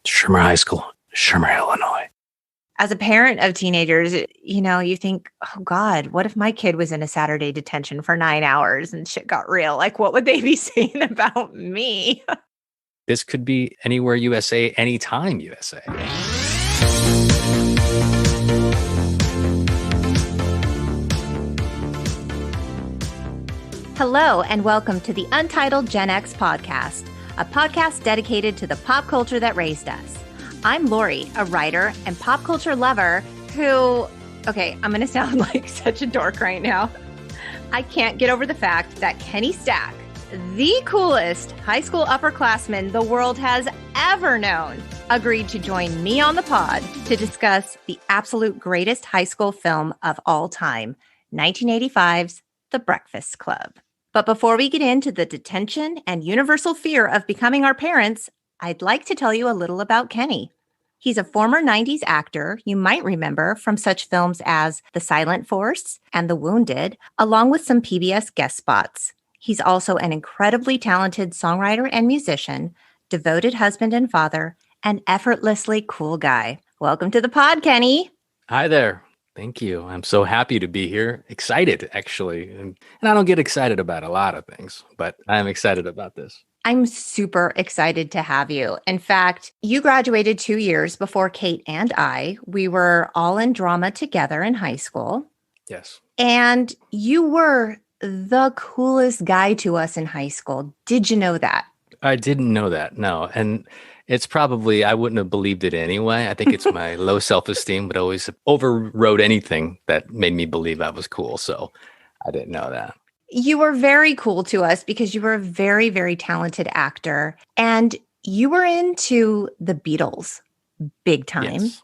Shermer High School, Shermer, Illinois. As a parent of teenagers, you think, oh God, what if my kid was in a Saturday detention for 9 hours and shit got real? Like, what would they be saying about me? This could be Anywhere USA, Anytime USA. Hello, and welcome to the Untitled GenX podcast, a podcast dedicated to the pop culture that raised us. I'm Lori, a writer and pop culture lover who, I'm going to sound like such a dork right now. I can't get over the fact that Kenny Stach, the coolest high school upperclassman the world has ever known, agreed to join me on the pod to discuss the absolute greatest high school film of all time, 1985's The Breakfast Club. But before we get into the detention and universal fear of becoming our parents, I'd like to tell you a little about Kenny. He's a former 90s actor you might remember from such films as The Silent Force and The Wounded, along with some PBS guest spots. He's also an incredibly talented songwriter and musician, devoted husband and father, and effortlessly cool guy. Welcome to the pod, Kenny. Hi there. Thank you. I'm so happy to be here. Excited, actually. And I don't get excited about a lot of things, but I'm excited about this. I'm super excited to have you. In fact, you graduated 2 years before Kate and I. We were all in drama together in high school. Yes. And you were the coolest guy to us in high school. Did you know that? I didn't know that, no. And it's probably, I wouldn't have believed it anyway. I think it's my low self-esteem, but always overrode anything that made me believe I was cool. So I didn't know that. You were very cool to us because you were a very, very talented actor. And you were into the Beatles big time. Yes.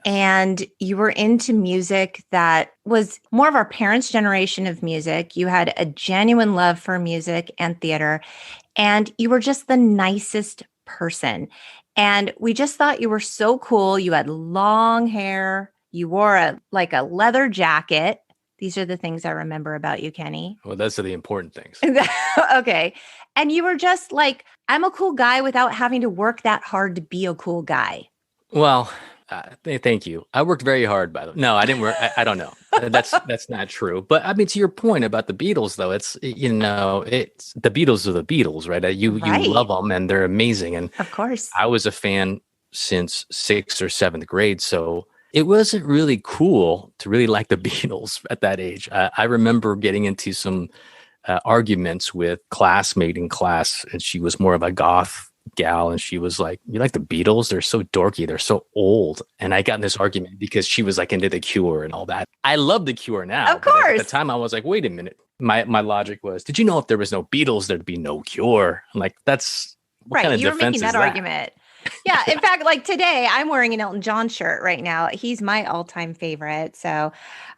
And you were into music that was more of our parents' generation of music. You had a genuine love for music and theater. And you were just the nicest person. And we just thought you were so cool. You had long hair. You wore a leather jacket. These are the things I remember about you, Kenny. Well, those are the important things. Okay. And you were just like, I'm a cool guy without having to work that hard to be a cool guy. Well, thank you. I worked very hard, by the way. No, I didn't work. I don't know. That's not true. But I mean, to your point about the Beatles, though, it's the Beatles are the Beatles, right? You love them and they're amazing. And of course, I was a fan since 6th or 7th grade. So it wasn't really cool to really like the Beatles at that age. I remember getting into some arguments with classmate in class, and she was more of a goth gal, and she was like, "You like the Beatles? They're so dorky. They're so old." And I got in this argument because she was like into The Cure and all that. I love The Cure now. Of course. At the time, I was like, "Wait a minute." My logic was, "Did you know if there was no Beatles, there'd be no Cure?" I'm like, that's what right. Kind of you were defense making that argument. Yeah. In fact, like today, I'm wearing an Elton John shirt right now. He's my all-time favorite. So,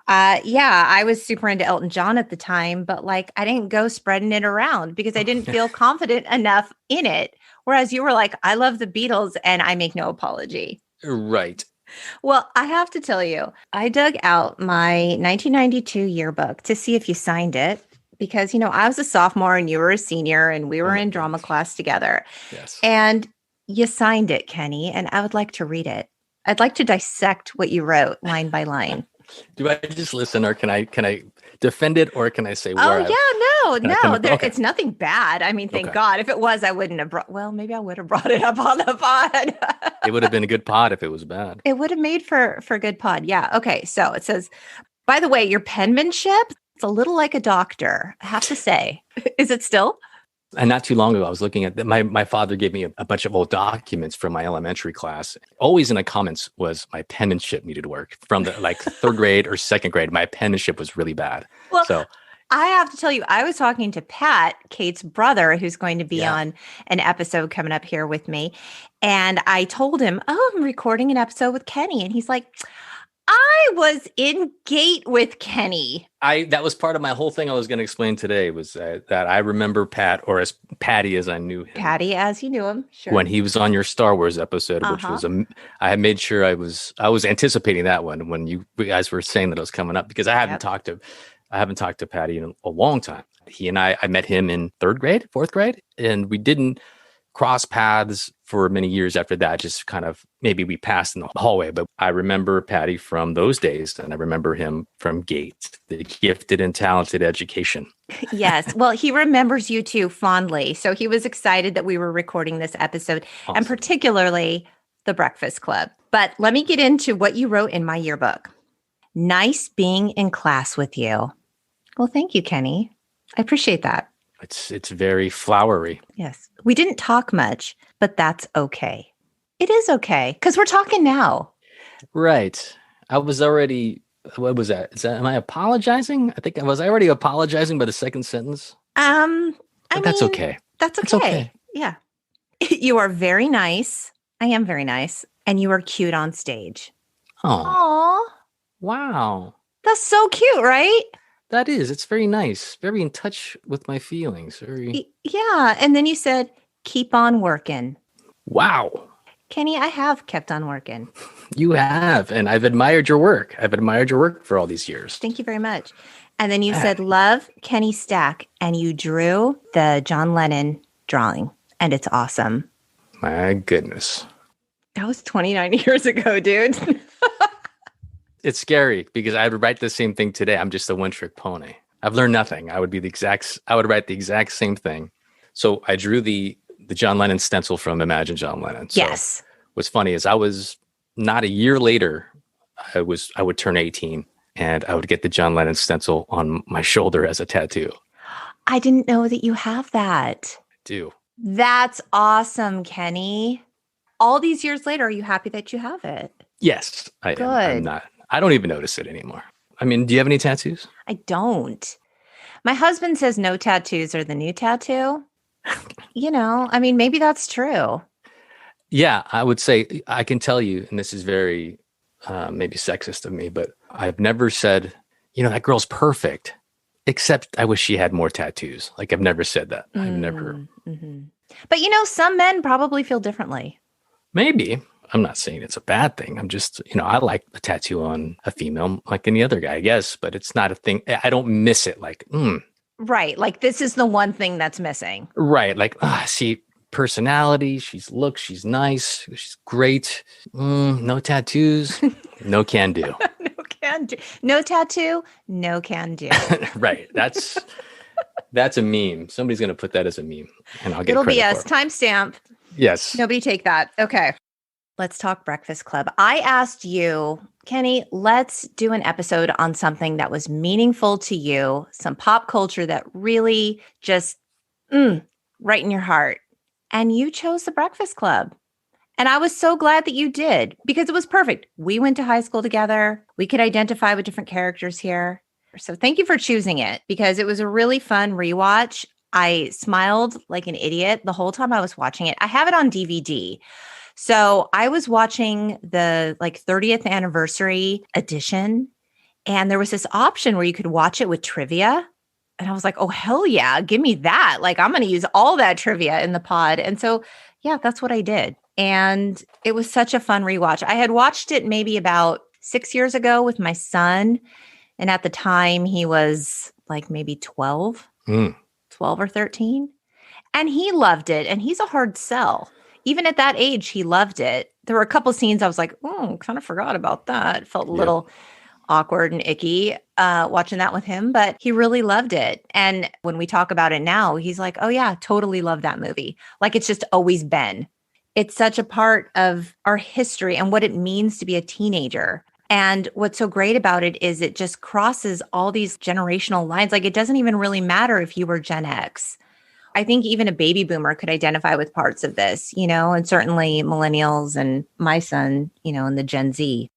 I was super into Elton John at the time, but like I didn't go spreading it around because I didn't feel confident enough in it. Whereas you were like, I love the Beatles and I make no apology. Right. Well, I have to tell you, I dug out my 1992 yearbook to see if you signed it because, I was a sophomore and you were a senior and we were in drama class together. Yes. And you signed it, Kenny, and I would like to read it. I'd like to dissect what you wrote line by line. Do I just listen, or can I defend it, or can I say where? No. It's nothing bad. I mean, thank God. If it was, I wouldn't have brought. Well, maybe I would have brought it up on the pod. It would have been a good pod if it was bad. It would have made for a good pod. Yeah. Okay. So it says, by the way, your penmanship, it's a little like a doctor. I have to say, is it still? And not too long ago, I was looking at my father gave me a bunch of old documents from my elementary class. Always in the comments was my penmanship needed work from the 3rd grade or 2nd grade. My penmanship was really bad. Well, so I have to tell you, I was talking to Pat, Kate's brother, who's going to be on an episode coming up here with me. And I told him, I'm recording an episode with Kenny. And he's like, I was in Gate with Kenny. That was part of my whole thing I was going to explain today was that I remember Pat, or as Patty as I knew him. Patty as you knew him, sure. When he was on your Star Wars episode, which was I had made sure I was anticipating that one when you guys were saying that it was coming up, because I haven't talked to Patty in a long time. He and I met him in 3rd grade, 4th grade, and we didn't cross paths for many years after that. Just kind of maybe we passed in the hallway, but I remember Patty from those days, and I remember him from GATE, the Gifted and Talented Education. Yes. Well, he remembers you too fondly. So he was excited that we were recording this episode, Awesome. and particularly the Breakfast Club. But let me get into what you wrote in my yearbook. Nice being in class with you. Well, thank you, Kenny. I appreciate that. It's very flowery. Yes. We didn't talk much, but that's okay. It is okay because we're talking now. Right. I was already, what was that? Am I apologizing? I was already apologizing by the second sentence. That's okay. That's okay. It's okay. Yeah. You are very nice. I am very nice. And you are cute on stage. Oh, Aw. wow. That's so cute, right? That is. It's very nice. Very in touch with my feelings. Very. Yeah. And then you said, keep on working. Wow. Kenny, I have kept on working. You have. And I've admired your work. I've admired your work for all these years. Thank you very much. And then you said, love Kenny Stach. And you drew the John Lennon drawing. And it's awesome. My goodness. That was 29 years ago, dude. It's scary because I would write the same thing today. I'm just a one-trick pony. I've learned nothing. I would write the exact same thing. So I drew the John Lennon stencil from Imagine John Lennon. So yes. What's funny is I was not a year later, I would turn 18 and I would get the John Lennon stencil on my shoulder as a tattoo. I didn't know that you have that. I do. That's awesome, Kenny. All these years later, are you happy that you have it? Yes, I am. I'm not. I don't even notice it anymore. I mean, do you have any tattoos? I don't. My husband says no tattoos are the new tattoo. Maybe that's true. Yeah, I would say I can tell you, and this is very maybe sexist of me, but I've never said, that girl's perfect, except I wish she had more tattoos. Like I've never said that. I've never. Mm-hmm. But some men probably feel differently. Maybe. I'm not saying it's a bad thing. I'm just, I like a tattoo on a female like any other guy, I guess, but it's not a thing. I don't miss it like, Right. Like this is the one thing that's missing. Right. Like, see, personality, she's nice, she's great. No tattoos, no can do. No can do. No tattoo, no can do. Right. That's a meme. Somebody's going to put that as a meme and I'll get It'll credit be us. for it. Timestamp. Yes. Nobody take that. Okay. Let's talk Breakfast Club. I asked you, Kenny, let's do an episode on something that was meaningful to you, some pop culture that really just right in your heart. And you chose the Breakfast Club. And I was so glad that you did because it was perfect. We went to high school together. We could identify with different characters here. So thank you for choosing it because it was a really fun rewatch. I smiled like an idiot the whole time I was watching it. I have it on DVD. So I was watching the 30th anniversary edition, and there was this option where you could watch it with trivia. And I was like, oh, hell yeah, give me that. Like, I'm going to use all that trivia in the pod. And so, yeah, that's what I did. And it was such a fun rewatch. I had watched it maybe about 6 years ago with my son. And at the time, he was like maybe 12 or 13. And he loved it. And he's a hard sell. Even at that age, he loved it. There were a couple scenes I was like, kind of forgot about that. It felt a little awkward and icky watching that with him, but he really loved it. And when we talk about it now, he's like, oh yeah, totally love that movie. Like it's just always been. It's such a part of our history and what it means to be a teenager. And what's so great about it is it just crosses all these generational lines. Like it doesn't even really matter if you were Gen X. I think even a baby boomer could identify with parts of this, and certainly millennials and my son, and the Gen Z.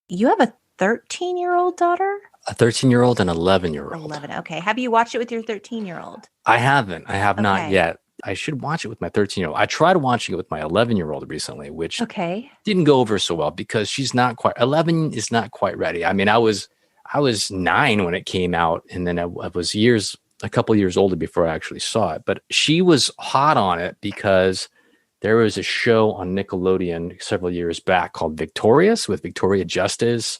You have a 13-year-old daughter? A 13-year-old and 11-year-old. 11. Okay. Have you watched it with your 13-year-old? I haven't. I have not yet. I should watch it with my 13-year-old. I tried watching it with my 11-year-old recently, which didn't go over so well because she's not quite 11 is not quite ready. I mean, I was 9 when it came out, and then I was a couple years older before I actually saw it. But she was hot on it because there was a show on Nickelodeon several years back called Victorious with Victoria Justice,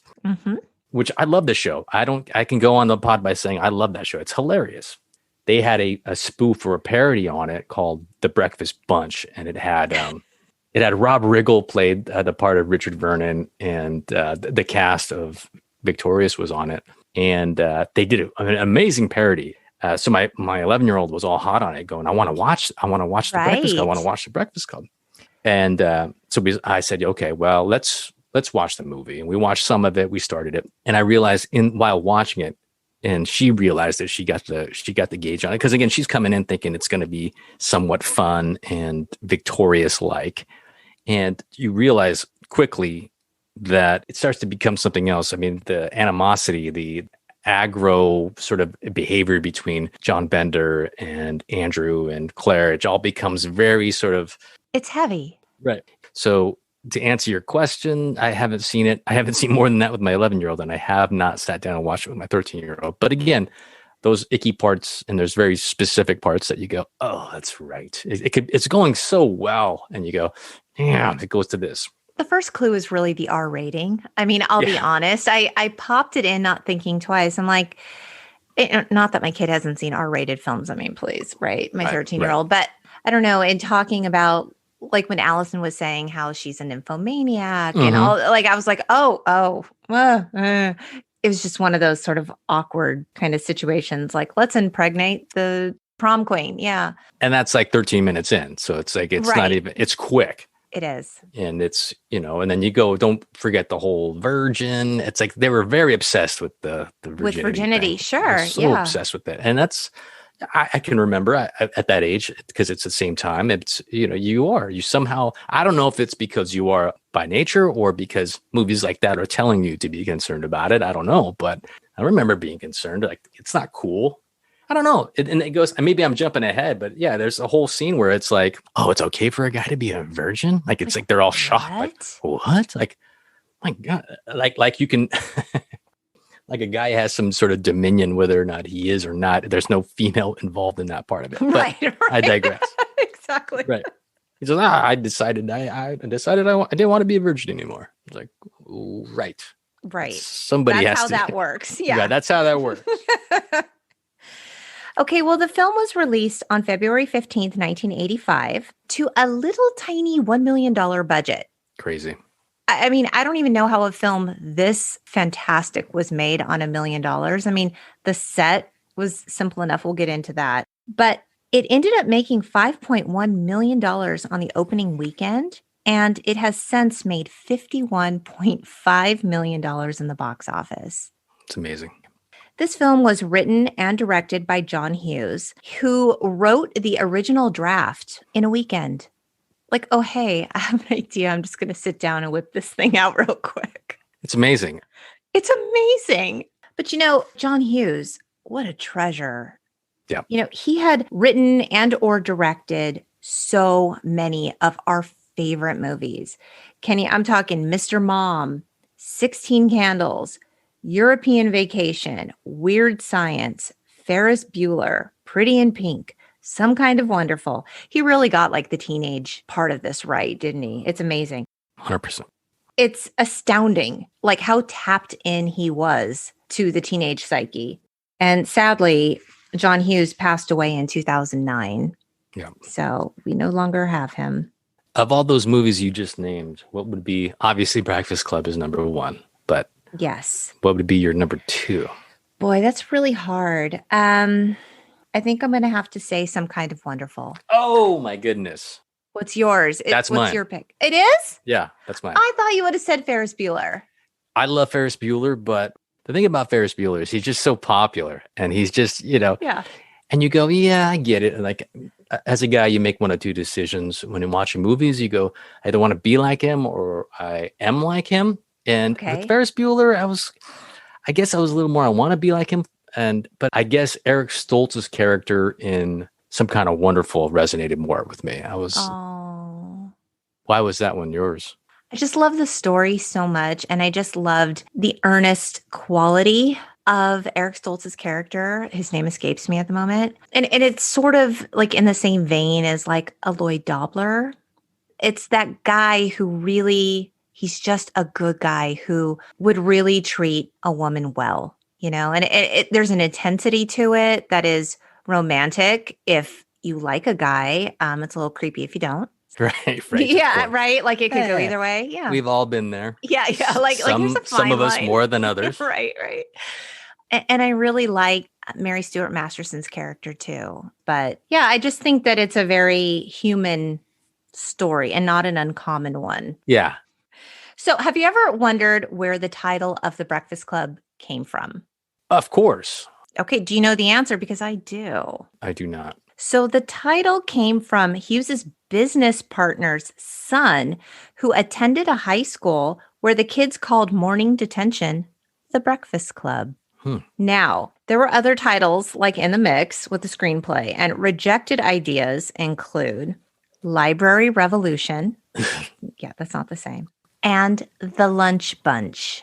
which I love the show. I can go on the pod by saying I love that show. It's hilarious. they had a spoof or a parody on it called The Breakfast Bunch, and it had Rob Riggle played the part of Richard Vernon, and the cast of Victorious was on it, and they did an amazing parody. So my 11-year-old was all hot on it, going, I want to watch The Breakfast Club. I want to watch The Breakfast Club. And I said, okay, well, let's watch the movie. And we watched some of it. We started it, and I realized while watching it, and she realized that she got the gauge on it, because again, she's coming in thinking it's going to be somewhat fun and Victorious like, and you realize quickly that it starts to become something else. I mean, the animosity, the aggro sort of behavior between John Bender and Andrew and Claire, it all becomes very sort of... It's heavy. Right. So to answer your question, I haven't seen it. I haven't seen more than that with my 11-year-old, and I have not sat down and watched it with my 13-year-old. But again, those icky parts, and there's very specific parts that you go, oh, that's right. It's going so well. And you go, damn, it goes to this. The first clue is really the R rating. I mean, I'll be honest. I popped it in not thinking twice. I'm like, not that my kid hasn't seen R-rated films. I mean, please, right? My 13-year-old. But I don't know, in talking about, like when Allison was saying how she's a nymphomaniac and all, like, I was like, it was just one of those sort of awkward kind of situations. Like, let's impregnate the prom queen. Yeah. And that's like 13 minutes in. So it's like, it's not even, it's quick. It is. And it's, and then you go, don't forget the whole virgin. It's like, they were very obsessed with the virginity. With virginity. Thing. Sure. So obsessed with that. And that's, I can remember at that age, because it's the same time. It's, you somehow, I don't know if it's because you are by nature or because movies like that are telling you to be concerned about it. I don't know. But I remember being concerned. Like, it's not cool. I don't know. And it goes, and maybe I'm jumping ahead, but yeah, there's a whole scene where it's like, oh, it's okay for a guy to be a virgin. Like, it's like they're all shocked. Like, what? Like, my God, like you can, like a guy has some sort of dominion, whether or not he is or not. There's no female involved in that part of it. But right. I digress. Exactly. Right. He says, I decided I didn't want to be a virgin anymore. It's like, right. Right. Somebody that's has to. That's how that works. Yeah. Yeah, that's how that works. Okay, well, the film was released on February 15th, 1985, to a little tiny $1 million budget. Crazy. I mean, I don't even know how a film this fantastic was made on $1 million. I mean, the set was simple enough. We'll get into that. But it ended up making $5.1 million on the opening weekend, and it has since made $51.5 million in the box office. It's amazing. This film was written and directed by John Hughes, who wrote the original draft in a weekend. Like, oh, hey, I have an idea. I'm just going to sit down and whip this thing out real quick. It's amazing. It's amazing. But, John Hughes, what a treasure. Yeah. He had written and or directed so many of our favorite movies. Kenny, I'm talking Mr. Mom, 16 Candles, European Vacation, Weird Science, Ferris Bueller, Pretty in Pink, Some Kind of Wonderful. He really got like the teenage part of this right, didn't he? It's amazing. 100%. It's astounding, like how tapped in he was to the teenage psyche. And sadly, John Hughes passed away in 2009. Yeah. So we no longer have him. Of all those movies you just named, what would be, obviously Breakfast Club is number one, but yes, what would be your number two? Boy, that's really hard. I think I'm going to have to say Some Kind of Wonderful. Oh my goodness. What's yours? That's mine. What's your pick? It is? Yeah, that's mine. I thought you would have said Ferris Bueller. I love Ferris Bueller, but the thing about Ferris Bueller is he's just so popular, and he's just, yeah. And you go, yeah, I get it. And like, as a guy, you make one of two decisions when you're watching movies. You go, I either want to be like him or I am like him. And with Ferris Bueller, I guess I was a little more, I want to be like him. But I guess Eric Stoltz's character in Some Kind of Wonderful resonated more with me. Why was that one yours? I just love the story so much. And I just loved the earnest quality of Eric Stoltz's character. His name escapes me at the moment. And it's sort of like in the same vein as like a Lloyd Dobler. It's that guy who really, he's just a good guy who would really treat a woman well, and there's an intensity to it that is romantic if you like a guy. It's a little creepy if you don't. Right. Yeah, right. Like it could go either way. Yeah. We've all been there. Yeah. Like there's a Some fine of us line. more than others. Right. And I really like Mary Stuart Masterson's character too. But yeah, I just think that it's a very human story and not an uncommon one. Yeah. So have you ever wondered where the title of the Breakfast Club came from? Of course. Okay. Do you know the answer? Because I do. I do not. So the title came from Hughes's business partner's son, who attended a high school where the kids called morning detention the Breakfast Club. Now, there were other titles like in the mix with the screenplay, and rejected ideas include Library Revolution. Yeah, that's not the same. And The Lunch Bunch.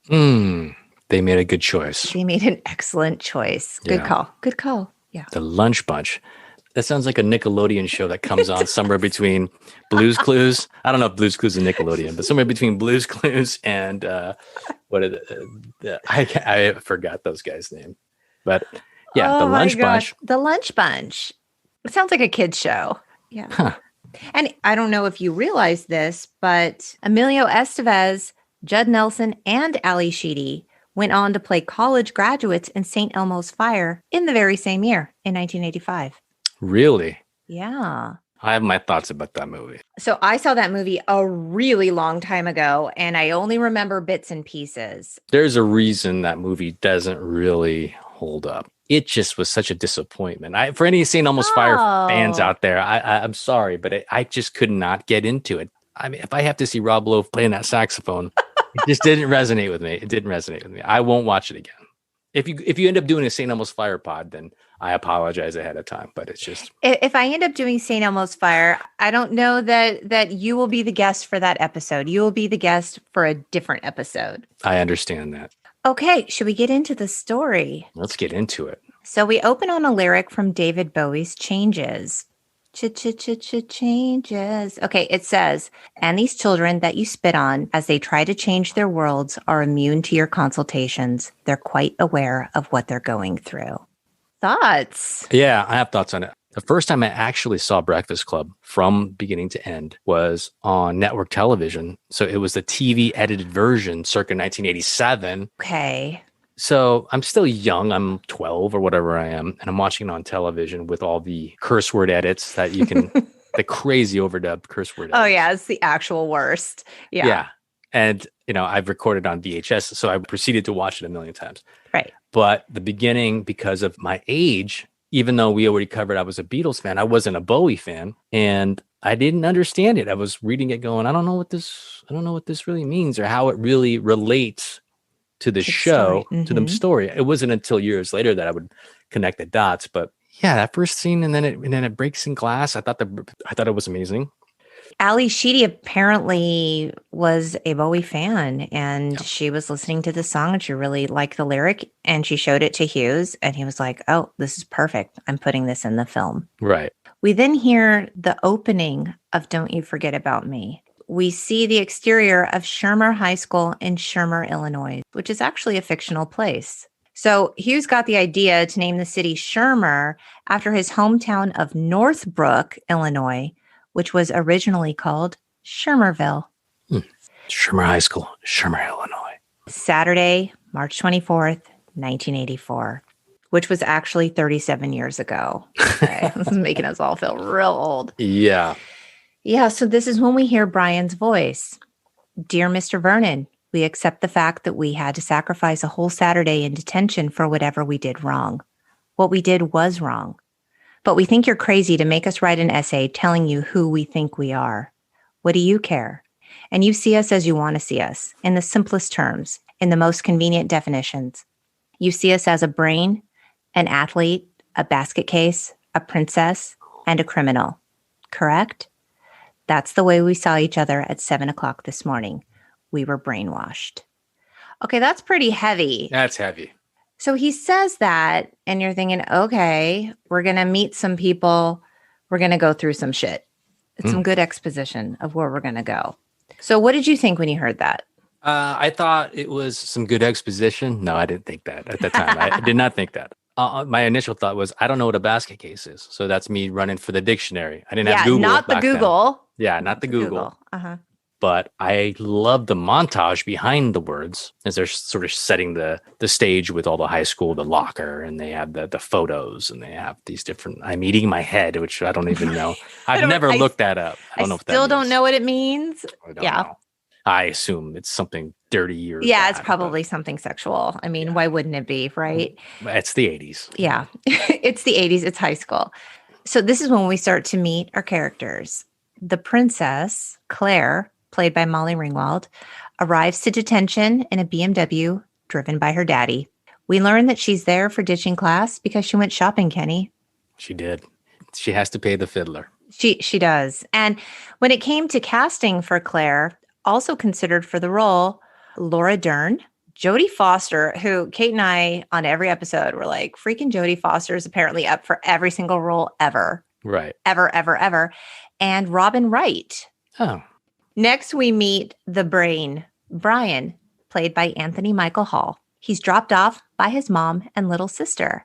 They made a good choice. They made an excellent choice. Good call. Good call. Yeah. The Lunch Bunch. That sounds like a Nickelodeon show that comes on somewhere between Blue's Clues. I don't know if Blue's Clues is Nickelodeon, but somewhere between Blue's Clues and I forgot those guys' name. But yeah, The Lunch Bunch. The Lunch Bunch. It sounds like a kid's show. Yeah. Huh. And I don't know if you realize this, but Emilio Estevez, Judd Nelson, and Ali Sheedy went on to play college graduates in St. Elmo's Fire in the very same year, in 1985. Really? Yeah. I have my thoughts about that movie. So I saw that movie a really long time ago, and I only remember bits and pieces. There's a reason that movie doesn't really hold up. It just was such a disappointment. For any St. Elmo's Fire fans out there, I'm sorry, but I just could not get into it. I mean, if I have to see Rob Lowe playing that saxophone, it just didn't resonate with me. It didn't resonate with me. I won't watch it again. If you end up doing a St. Elmo's Fire pod, then I apologize ahead of time. But it's just, if I end up doing St. Elmo's Fire, I don't know that you will be the guest for that episode. You will be the guest for a different episode. I understand that. Okay, should we get into the story? Let's get into it. So we open on a lyric from David Bowie's Changes. Changes. Okay, it says, and these children that you spit on as they try to change their worlds are immune to your consultations. They're quite aware of what they're going through. Thoughts? Yeah, I have thoughts on it. The first time I actually saw Breakfast Club from beginning to end was on network television. So it was the TV edited version circa 1987. Okay. So I'm still young. I'm 12 or whatever I am. And I'm watching it on television with all the curse word edits that you can, the crazy overdubbed curse word edits. Oh, yeah. It's the actual worst. Yeah. Yeah. And, I've recorded on VHS. So I proceeded to watch it a million times. Right. But the beginning, because of my age, even though we already covered I was a Beatles fan, I wasn't a Bowie fan. And I didn't understand it. I was reading it going, I don't know what this really means or how it really relates to the show, to the story. It wasn't until years later that I would connect the dots. But yeah, that first scene and then it breaks in glass. I thought it was amazing. Ali Sheedy apparently was a Bowie fan, and she was listening to the song and she really liked the lyric, and she showed it to Hughes, and he was like, "Oh, this is perfect. I'm putting this in the film." Right. We then hear the opening of Don't You Forget About Me. We see the exterior of Shermer High School in Shermer, Illinois, which is actually a fictional place. So Hughes got the idea to name the city Shermer after his hometown of Northbrook, Illinois, which was originally called Shermerville. Shermer High School, Shermer, Illinois. Saturday, March 24th, 1984, which was actually 37 years ago. Okay. This is making us all feel real old. Yeah. Yeah, so this is when we hear Brian's voice. Dear Mr. Vernon, we accept the fact that we had to sacrifice a whole Saturday in detention for whatever we did wrong. What we did was wrong. But we think you're crazy to make us write an essay telling you who we think we are. What do you care? And you see us as you want to see us, in the simplest terms, in the most convenient definitions. You see us as a brain, an athlete, a basket case, a princess, and a criminal. Correct? That's the way we saw each other at 7 o'clock this morning. We were brainwashed. Okay, that's pretty heavy. That's heavy. So he says that, and you're thinking, okay, we're going to meet some people. We're going to go through some shit. It's some good exposition of where we're going to go. So what did you think when you heard that? I thought it was some good exposition. No, I didn't think that at the time. I did not think that. My initial thought was, I don't know what a basket case is. So that's me running for the dictionary. I didn't have Yeah, Google not the back then. Google. Yeah, not the Google. Uh-huh. But I love the montage behind the words as they're sort of setting the stage with all the high school, the locker, and they have the photos, and they have these different. I'm eating my head, which I don't even know. I've never looked that up. I don't know what that means. I still don't know what it means. I don't know. I assume it's something dirty or yeah, bad, it's probably something sexual. I mean, why wouldn't it be, right? It's the 80s. Yeah, it's the 80s. It's high school. So this is when we start to meet our characters. The princess, Claire, played by Molly Ringwald, arrives to detention in a BMW driven by her daddy. We learn that she's there for ditching class because she went shopping, Kenny. She did. She has to pay the fiddler. She does. And when it came to casting for Claire, also considered for the role, Laura Dern, Jodie Foster, who Kate and I on every episode were like, freaking Jodie Foster is apparently up for every single role ever. Right. Ever. And Robin Wright. Oh. Next, we meet the brain, Brian, played by Anthony Michael Hall. He's dropped off by his mom and little sister.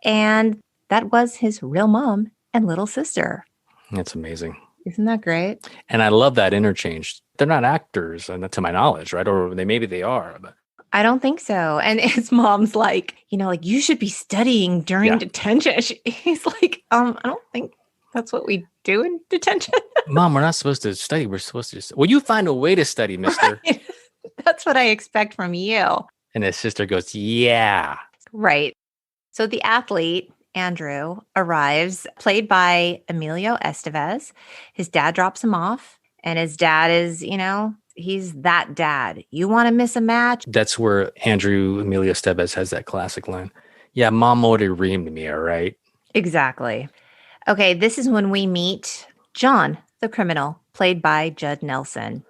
And that was his real mom and little sister. That's amazing. Isn't that great? And I love that interchange. They're not actors, to my knowledge, right? Or maybe they are. But I don't think so. And his mom's like, you should be studying during detention. He's like, I don't think that's what we do in detention. Mom, we're not supposed to study. We're supposed to well, you find a way to study, mister. Right. That's what I expect from you. And his sister goes, yeah. Right. So the athlete, Andrew, arrives, played by Emilio Estevez. His dad drops him off. And his dad is, he's that dad. You want to miss a match? That's where Emilio Estevez has that classic line. Yeah, mom already reamed me, all right? Exactly. Okay, this is when we meet John, the criminal, played by Judd Nelson.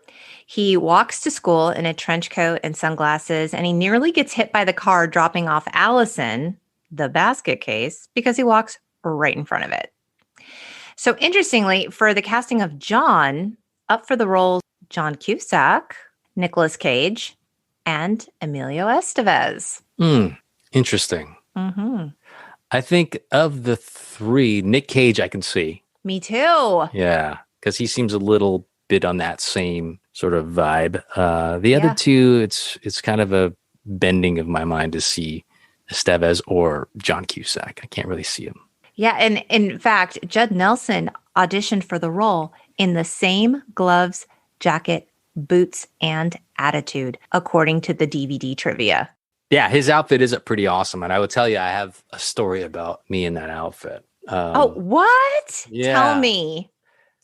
He walks to school in a trench coat and sunglasses, and he nearly gets hit by the car dropping off Allison, the basket case, because he walks right in front of it. So interestingly, for the casting of John, up for the roles John Cusack, Nicolas Cage, and Emilio Estevez. Interesting. Mm-hmm. I think of the three, Nick Cage I can see. Me too. Yeah, because he seems a little bit on that same sort of vibe. The other two, it's kind of a bending of my mind to see Estevez or John Cusack. I can't really see him. Yeah, and in fact, Judd Nelson auditioned for the role in the same gloves, jacket, boots, and attitude, according to the DVD trivia. Yeah, his outfit is pretty awesome. And I would tell you, I have a story about me in that outfit. What? Yeah. Tell me.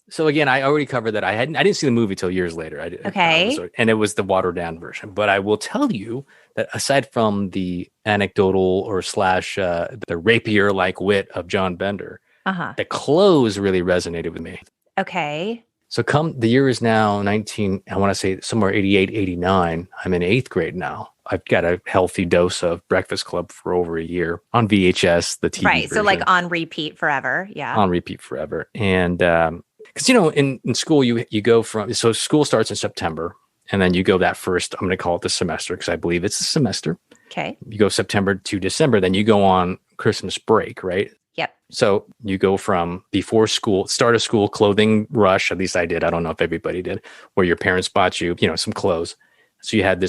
So again, I already covered that. I didn't see the movie till years later. Okay. And it was the watered down version. But I will tell you that aside from the anecdotal or slash the rapier-like wit of John Bender, the clothes really resonated with me. Okay. So the year is now I want to say somewhere 88, 89. I'm in 8th grade now. I've got a healthy dose of Breakfast Club for over a year on VHS, the TV Right. version. So like on repeat forever. Yeah. On repeat forever. And because, in school, you go so school starts in September, and then you go that first, I'm going to call it the semester because I believe it's a semester. Okay. You go September to December, then you go on Christmas break, right? Yep. So you go from before school, start of school clothing rush, at least I did. I don't know if everybody did, where your parents bought you, some clothes. So I had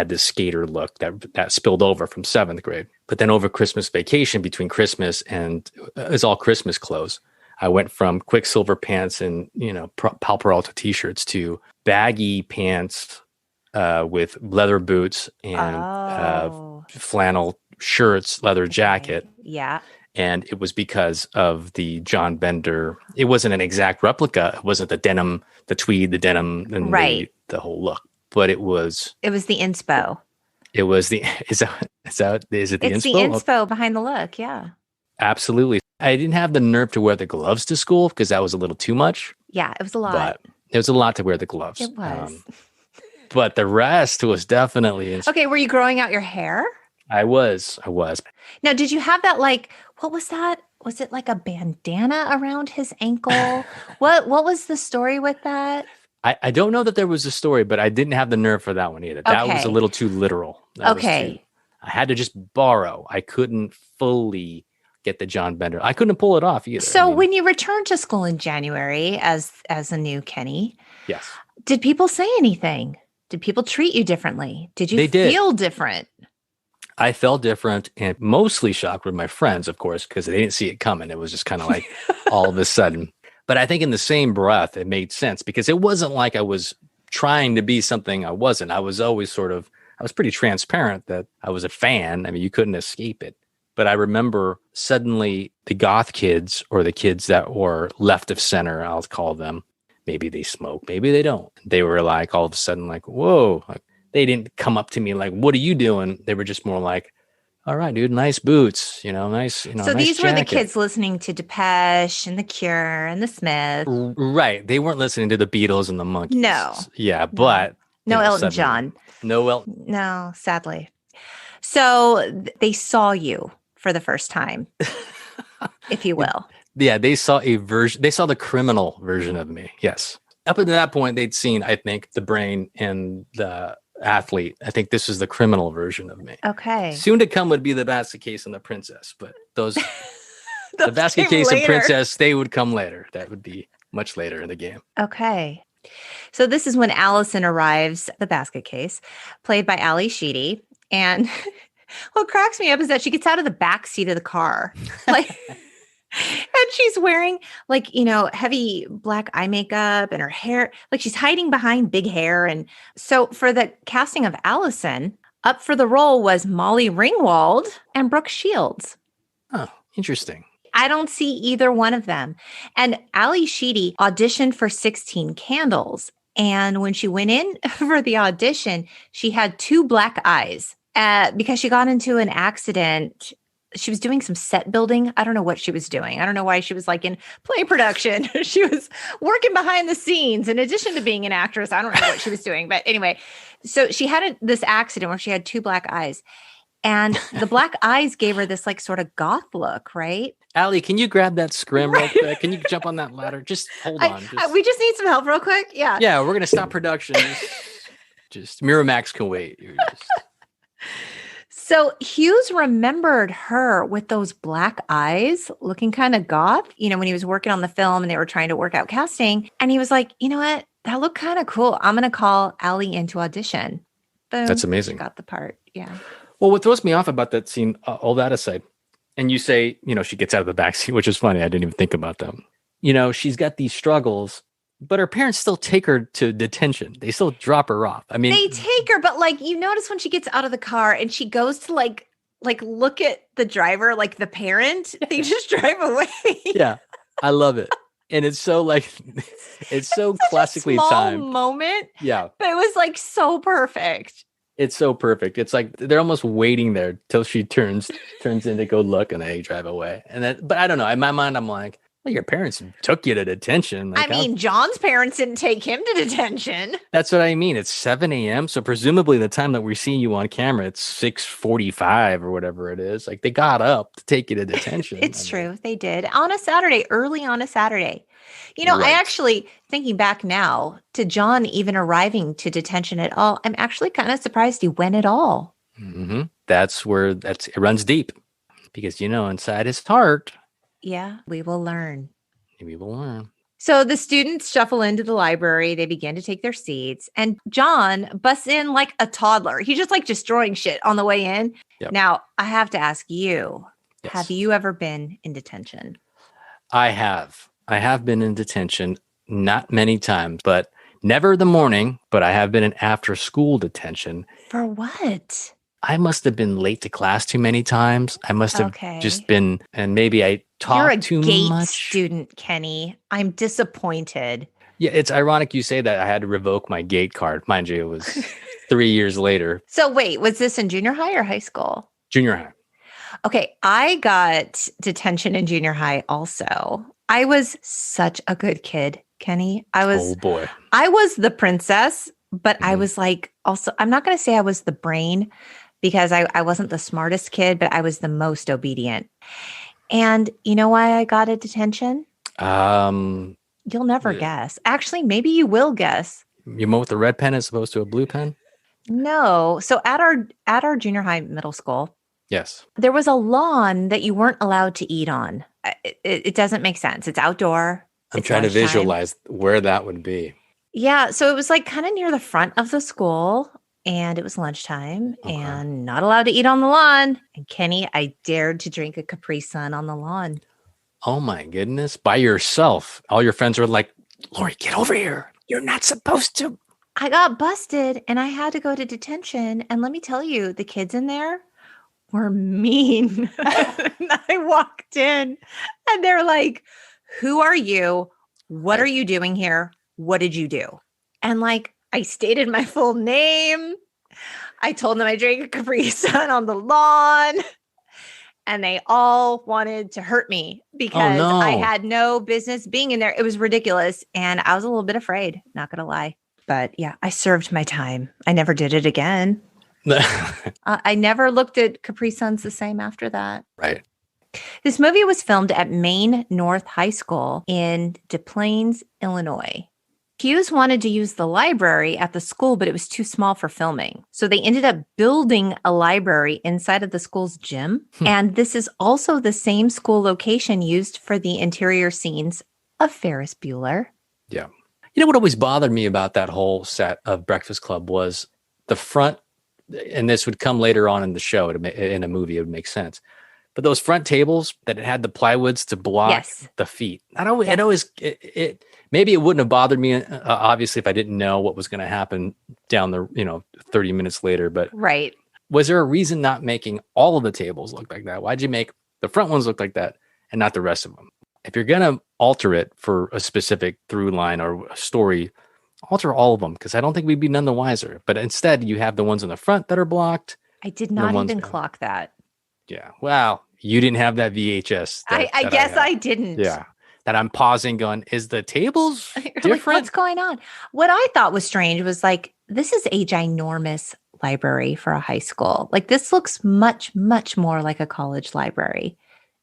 this skater look that spilled over from 7th grade. But then over Christmas vacation, between Christmas and it's all Christmas clothes, I went from Quicksilver pants and, Pal Peralta t-shirts to baggy pants with leather boots and flannel shirts, leather jacket. Yeah. And it was because of the John Bender. It wasn't an exact replica. It wasn't the denim, the tweed, the denim, and the whole look. But it was the inspo. It was the is it the inspo? It's the inspo behind the look, yeah. Absolutely. I didn't have the nerve to wear the gloves to school because that was a little too much. Yeah, it was a lot. But it was a lot to wear the gloves. It was. But the rest was definitely Okay, were you growing out your hair? I was. Now, did you have that what was that? Was it like a bandana around his ankle? What was the story with that? I don't know that there was a story, but I didn't have the nerve for that one either. That was a little too literal. I had to just borrow. I couldn't fully get the John Bender. I couldn't pull it off either. So when you returned to school in January as a new Kenny, yes, did people say anything? Did people treat you differently? Did you they did. feel different? I felt different and mostly shocked with my friends, of course, because they didn't see it coming. It was just kind of like all of a sudden. But I think in the same breath, it made sense because it wasn't like I was trying to be something I wasn't. I was always I was pretty transparent that I was a fan. I mean, you couldn't escape it. But I remember suddenly the goth kids, or the kids that were left of center, I'll call them. Maybe they smoke, maybe they don't. They were like all of a sudden like, whoa. Like, they didn't come up to me like, what are you doing? They were just more like, all right, dude, nice boots, nice, So nice these were the jacket. kids listening to Depeche and The Cure and The Smiths. Right. They weren't listening to the Beatles and the Monkees. No. Yeah, but. No Elton John. No Elton. No, sadly. So they saw you for the first time, if you will. Yeah, they saw they saw the criminal version of me. Yes. Up until that point, they'd seen, I think, the brain and the athlete. I think this is the criminal version of me. Okay. Soon to come would be the basket case and the princess, but the basket case and princess, they would come later. That would be much later in the game. Okay. So this is when Allison arrives, the basket case, played by Ali Sheedy. And what cracks me up is that she gets out of the back seat of the car. And she's wearing heavy black eye makeup, and her hair, like she's hiding behind big hair. And so for the casting of Allison, up for the role was Molly Ringwald and Brooke Shields. Oh, interesting. I don't see either one of them. And Ali Sheedy auditioned for 16 Candles. And when she went in for the audition, she had 2 black eyes because she got into an accident. She was doing some set building. I don't know what she was doing. I don't know why she was like in play production. She was working behind the scenes in addition to being an actress. I don't know what she was doing. But anyway, so she had this accident where she had 2 black eyes. And the black eyes gave her this like sort of goth look, right? Allie, can you grab that scrim real quick? Can you jump on that ladder? Just hold on. We just need some help real quick. Yeah. Yeah, we're going to stop production. Just Miramax can wait. So Hughes remembered her with those black eyes looking kind of goth, when he was working on the film and they were trying to work out casting. And he was like, you know what? That looked kind of cool. I'm going to call Allie into audition. Boom. That's amazing. She got the part. Yeah. Well, what throws me off about that scene, all that aside, and you say, she gets out of the backseat, which is funny. I didn't even think about them. She's got these struggles, but her parents still take her to detention. They still drop her off. I mean, they take her, but you notice when she gets out of the car and she goes to like look at the driver, like the parent, they just drive away. Yeah, I love it. And it's so it's so classically timed moment. Yeah. But it was so perfect. It's so perfect. It's like they're almost waiting there till she turns in to go look, and they drive away. But I don't know. In my mind, I'm like, well, your parents took you to detention. John's parents didn't take him to detention. That's what I mean. It's 7 a.m. So presumably the time that we're seeing you on camera, it's 6:45 or whatever it is. Like they got up to take you to detention. It's true. They did on a Saturday, early on a Saturday. Right. I actually, thinking back now to John even arriving to detention at all, I'm actually kind of surprised he went at all. Mm-hmm. That's where it runs deep because, inside his heart. Yeah, we will learn. We will learn. So the students shuffle into the library. They begin to take their seats. And John busts in like a toddler. He's just destroying shit on the way in. Yep. Now, I have to ask you, yes. Have you ever been in detention? I have. I have been in detention, not many times, but never the morning, but I have been in after school detention. For what? I must have been late to class too many times. I must have just been, and maybe I talked too much. You're a GATE student, Kenny. I'm disappointed. Yeah, it's ironic you say that. I had to revoke my GATE card. Mind you, it was 3 years later. So wait, was this in junior high or high school? Junior high. Okay, I got detention in junior high also. I was such a good kid, Kenny. Oh boy. I was the princess, but I was also, I'm not going to say I was the brain because I wasn't the smartest kid, but I was the most obedient. And you know why I got a detention? You'll never guess. Actually, maybe you will guess. You went with the red pen as opposed to a blue pen? No. So at our junior high middle school, Yes. there was a lawn that you weren't allowed to eat on. It doesn't make sense. It's outdoor. I'm It's trying to lunchtime. visualize where that would be. Yeah. So it was like kind of near the front of the school, and it was lunchtime Okay. and not allowed to eat on the lawn. And Kenny, I dared to drink a Capri Sun on the lawn. Oh my goodness. By yourself. All your friends were like, Lori, get over here. You're not supposed to. I got busted and I had to go to detention. And let me tell you, the kids in there were mean. I walked in and they're like, who are you? What are you doing here? What did you do? And like, I stated my full name. I told them I drank a Capri Sun on the lawn. And they all wanted to hurt me because I had no business being in there. It was ridiculous. And I was a little bit afraid, not going to lie. But yeah, I served my time. I never did it again. I never looked at Capri Suns the same after that. Right. This movie was filmed at Maine North High School in Des Plaines, Illinois. Hughes wanted to use the library at the school, but it was too small for filming. So they ended up building a library inside of the school's gym. And this is also the same school location used for the interior scenes of Ferris Bueller. Yeah. You know what always bothered me about that whole set of Breakfast Club was the front, and this would come later on in the show, in a movie, it would make sense. But those front tables that had the plywoods to block the feet, maybe it wouldn't have bothered me, obviously, if I didn't know what was going to happen down the, 30 minutes later. But was there a reason not making all of the tables look like that? Why'd you make the front ones look like that and not the rest of them? If you're going to alter it for a specific through line or a story, alter all of them, because I don't think we'd be none the wiser. But instead, you have the ones in the front that are blocked. I did not even clock that. Yeah. Wow. You didn't have that VHS. I guess I didn't. Yeah. That I'm pausing going, is the tables different? Like, what's going on? What I thought was strange was like, this is a ginormous library for a high school. Like this looks much, much more like a college library.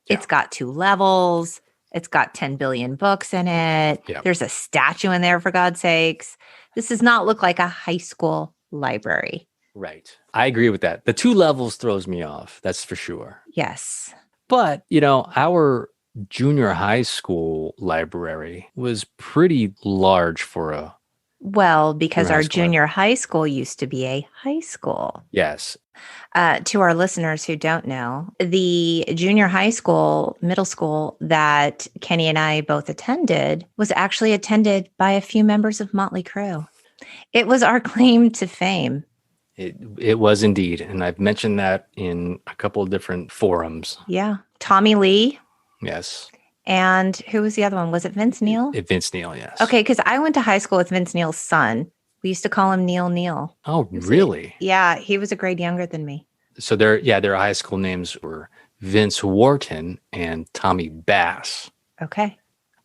Yeah. It's got 2 levels. It's got 10 billion books in it. Yeah. There's a statue in there, for God's sakes. This does not look like a high school library. Right. I agree with that. The 2 levels throws me off. That's for sure. Yes. But, our junior high school library was pretty large for a... Well, because our junior high school used to be a high school. Yes. To our listeners who don't know, the junior high school, middle school that Kenny and I both attended was actually attended by a few members of Motley Crue. It was our claim to fame. It was indeed. And I've mentioned that in a couple of different forums. Yeah. Tommy Lee. Yes. And who was the other one? Was it Vince Neil? Vince Neil, yes. Okay, because I went to high school with Vince Neil's son. We used to call him Neil. Oh, really? Yeah, he was a grade younger than me. So their high school names were Vince Wharton and Tommy Bass. Okay.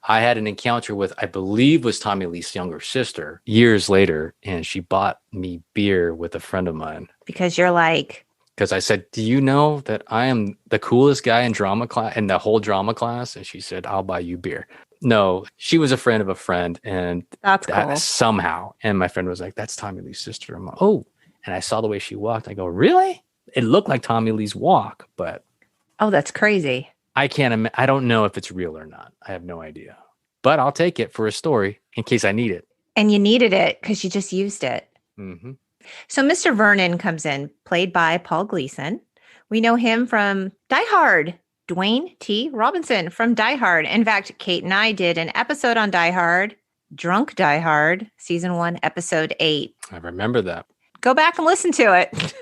I had an encounter with, I believe, was Tommy Lee's younger sister years later, and she bought me beer with a friend of mine. Because you're like... Because I said, do you know that I am the coolest guy in drama class, in the whole drama class? And she said, I'll buy you beer. No, she was a friend of a friend. And that's cool. Somehow. And my friend was like, that's Tommy Lee's sister. I'm like, oh. And I saw the way she walked. I go, really? It looked like Tommy Lee's walk, but. Oh, that's crazy. I don't know if it's real or not. I have no idea. But I'll take it for a story in case I need it. And you needed it because you just used it. Mm-hmm. So Mr. Vernon comes in, played by Paul Gleason. We know him from Die Hard. Dwayne T. Robinson from Die Hard. In fact, Kate and I did an episode on Die Hard, Drunk Die Hard, season 1, episode 8. I remember that. Go back and listen to it.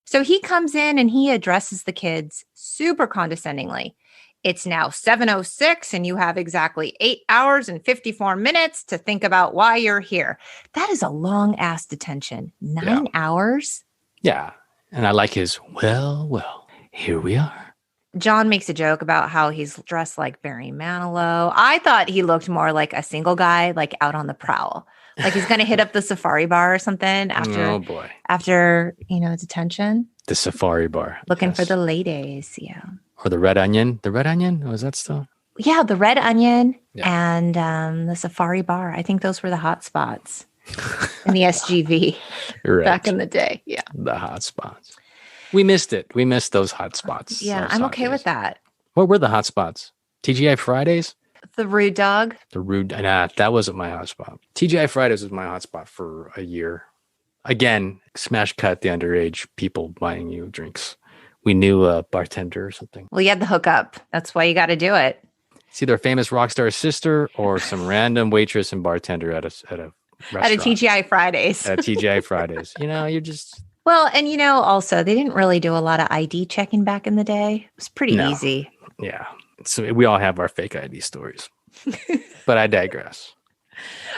So he comes in and he addresses the kids super condescendingly. It's now 7:06 and you have exactly 8 hours and 54 minutes to think about why you're here. That is a long ass detention. 9 hours? Yeah. And I like his, well, here we are. John makes a joke about how he's dressed like Barry Manilow. I thought he looked more like a single guy, like out on the prowl. Like he's going to hit up the Safari Bar or something after detention. The Safari Bar. Looking for the ladies, yeah. Or the Red Onion. The Red Onion? Was that still? Yeah, the Red Onion and the Safari Bar. I think those were the hot spots. in the SGV Right. back in the day. Yeah. The hot spots. We missed it. We missed those hot spots. Yeah, those I'm hot okay days. with that. What were the hot spots? TGI Fridays? The rude dog. The rude, nah, that wasn't my hotspot. TGI Fridays was my hotspot for a year. Again, smash cut the underage people buying you drinks. We knew a bartender or something. Well, you had the hookup. That's why you got to do it. It's either a famous rock star sister or some random waitress and bartender at a restaurant. At a TGI Fridays. At TGI Fridays. You're just... Well, and also they didn't really do a lot of ID checking back in the day. It was pretty easy. Yeah. So we all have our fake ID stories. But I digress.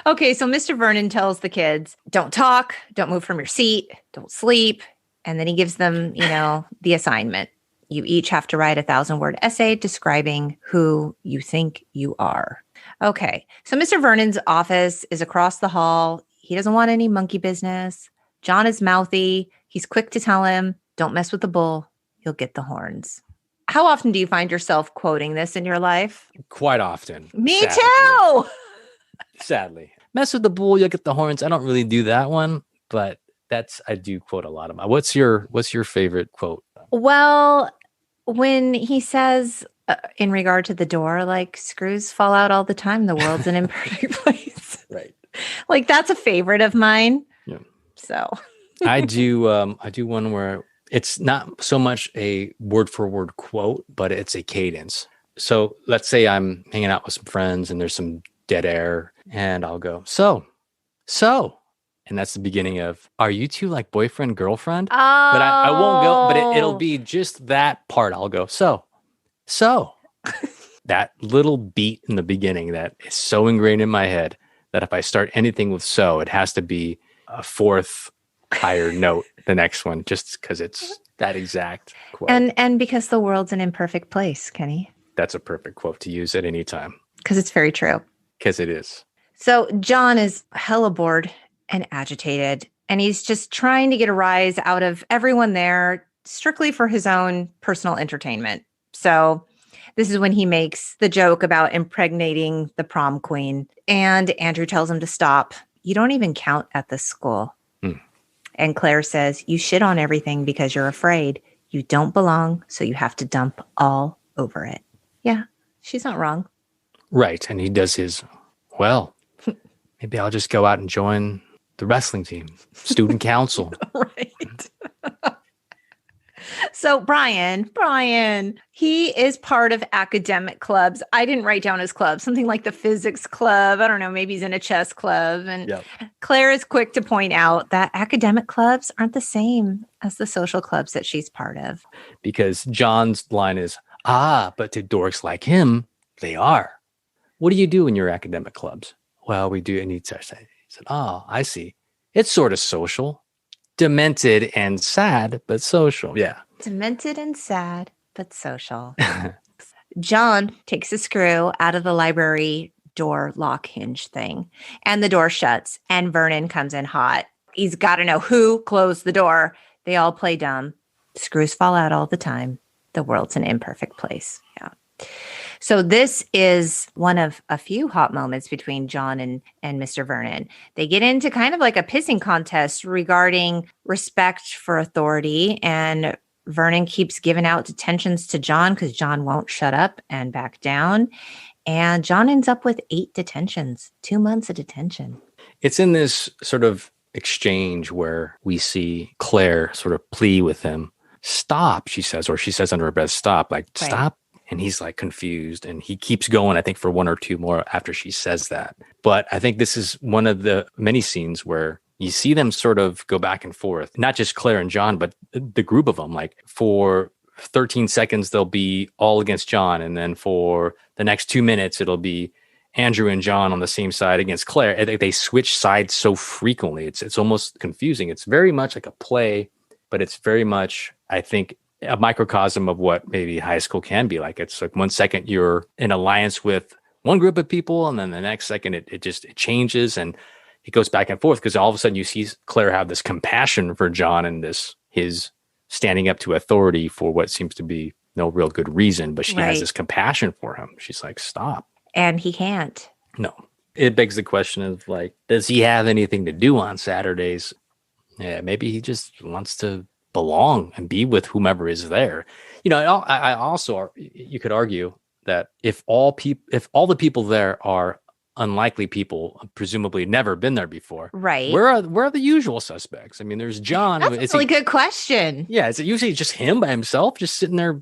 Okay, so Mr. Vernon tells the kids, don't talk, don't move from your seat, don't sleep. And then he gives them, the assignment. You each have to write a 1,000-word essay describing who you think you are. Okay, so Mr. Vernon's office is across the hall. He doesn't want any monkey business. John is mouthy. He's quick to tell him, don't mess with the bull. You'll get the horns. How often do you find yourself quoting this in your life? Quite often. Me too. Sadly. Mess with the bull, you'll get the horns. I don't really do that one, but I do quote a lot of them. What's your favorite quote? Well, when he says in regard to the door, like screws fall out all the time. The world's an imperfect place. Right. Like that's a favorite of mine. Yeah. So I do one where it's not so much a word for word quote, but it's a cadence. So let's say I'm hanging out with some friends and there's some dead air and I'll go, so. And that's the beginning of, are you two like boyfriend, girlfriend? Oh. But I won't go, but it'll be just that part. I'll go, so. That little beat in the beginning that is so ingrained in my head that if I start anything with so, it has to be a fourth higher note, the next one, just because it's that exact quote. And because the world's an imperfect place, Kenny. That's a perfect quote to use at any time. Because it's very true. Because it is. So John is hella bored and agitated, and he's just trying to get a rise out of everyone there strictly for his own personal entertainment. So this is when he makes the joke about impregnating the prom queen, and Andrew tells him to stop. You don't even count at this school. And Claire says, you shit on everything because you're afraid. You don't belong, so you have to dump all over it. Yeah, she's not wrong. Right. And he does his, well, maybe I'll just go out and join the wrestling team, student council. Right. So Brian, he is part of academic clubs. I didn't write down his club, something like the physics club. I don't know, maybe he's in a chess club. And Claire is quick to point out that academic clubs aren't the same as the social clubs that she's part of. Because John's line is, but to dorks like him, they are. What do you do in your academic clubs? Well, we do. And he said, I see. It's sort of social. Demented and sad, but social. Yeah. Demented and sad, but social. John takes a screw out of the library door lock hinge thing, and the door shuts, and Vernon comes in hot. He's got to know who closed the door. They all play dumb. Screws fall out all the time. The world's an imperfect place. Yeah. So this is one of a few hot moments between John and Mr. Vernon. They get into kind of like a pissing contest regarding respect for authority, and Vernon keeps giving out detentions to John because John won't shut up and back down. And John ends up with 8 detentions, 2 months of detention. It's in this sort of exchange where we see Claire sort of plea with him. Stop, she says, or she says under her breath, stop, like, right. Stop. And he's like confused and he keeps going, I think, for 1 or 2 more after she says that. But I think this is one of the many scenes where you see them sort of go back and forth, not just Claire and John, but the group of them. Like for 13 seconds, they'll be all against John. And then for the next 2 minutes, it'll be Andrew and John on the same side against Claire. They switch sides so frequently. It's almost confusing. It's very much like a play, but it's very much, I think, a microcosm of what maybe high school can be like. It's like 1 second you're in alliance with one group of people, and then the next second it changes and it goes back and forth because all of a sudden you see Claire have this compassion for John and his standing up to authority for what seems to be no real good reason, but she has this compassion for him. She's like, stop. And he can't. No. It begs the question of like, does he have anything to do on Saturdays? Yeah, maybe he just wants to belong and be with whomever is there. I also, you could argue that if all the people there are unlikely people, presumably never been there before, Right. where are the usual suspects? I mean, there's John. That's a really good question. Yeah, is it usually just him by himself, just sitting there,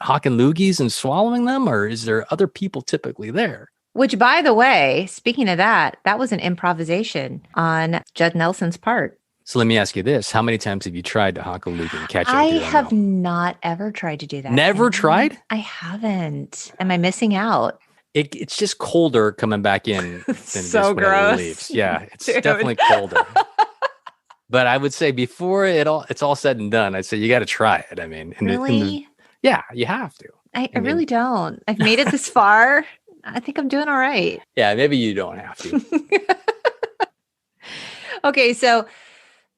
hawking loogies and swallowing them, or is there other people typically there? Which, by the way, speaking of that was an improvisation on Judd Nelson's part. So let me ask you this. How many times have you tried to honk a loogie and catch it? I have not ever tried to do that. Never tried? I haven't. Am I missing out? It's just colder coming back in than so just gross. when it leaves. Yeah, it's definitely colder. But I would say before it's all said and done, I'd say you got to try it. I mean, really? Yeah, you have to. I really don't. I've made it this far. I think I'm doing all right. Yeah, maybe you don't have to. Okay, so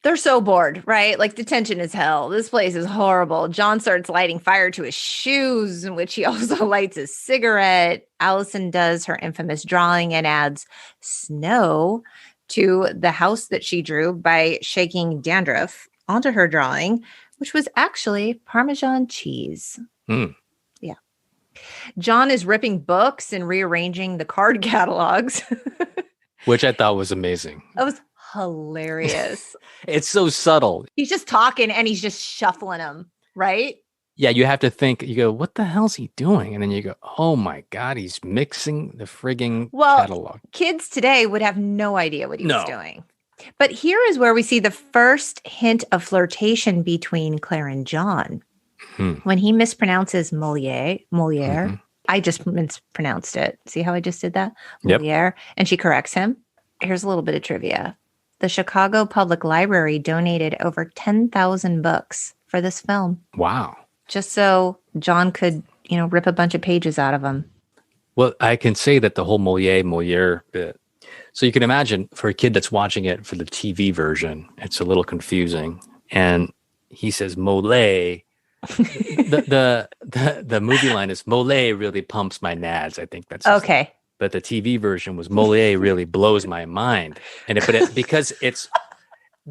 they're so bored, right? Like, detention is hell. This place is horrible. John starts lighting fire to his shoes, in which he also lights a cigarette. Allison does her infamous drawing and adds snow to the house that she drew by shaking dandruff onto her drawing, which was actually Parmesan cheese. Mm. Yeah. John is ripping books and rearranging the card catalogs. Which I thought was amazing. That was hilarious. It's so subtle. He's just talking and he's just shuffling them, right? Yeah, you have to think, you go, what the hell's he doing? And then you go, oh my God, he's mixing the frigging catalog. Kids today would have no idea what he was doing. But here is where we see the first hint of flirtation between Claire and John. When he mispronounces Moliere. Mm-hmm. I just mispronounced it. See how I just did that? Moliere. Yep. And she corrects him. Here's a little bit of trivia. The Chicago Public Library donated over 10,000 books for this film. Wow. Just so John could, rip a bunch of pages out of them. Well, I can say that the whole Moliere bit. So you can imagine for a kid that's watching it for the TV version, it's a little confusing. And he says Mole. the movie line is Mole really pumps my nads. I think that's okay. Name. But the TV version was Mole really blows my mind. And because it's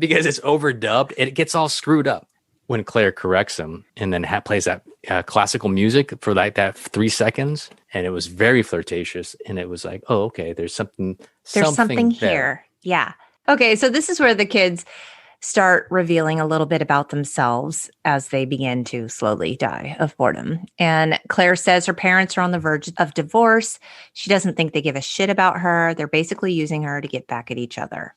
overdubbed, it gets all screwed up when Claire corrects him and then plays that classical music for like that 3 seconds. And it was very flirtatious. And it was like, oh, okay, there's something here. Yeah. Okay. So this is where the kids start revealing a little bit about themselves as they begin to slowly die of boredom. And Claire says her parents are on the verge of divorce. She doesn't think they give a shit about her. They're basically using her to get back at each other.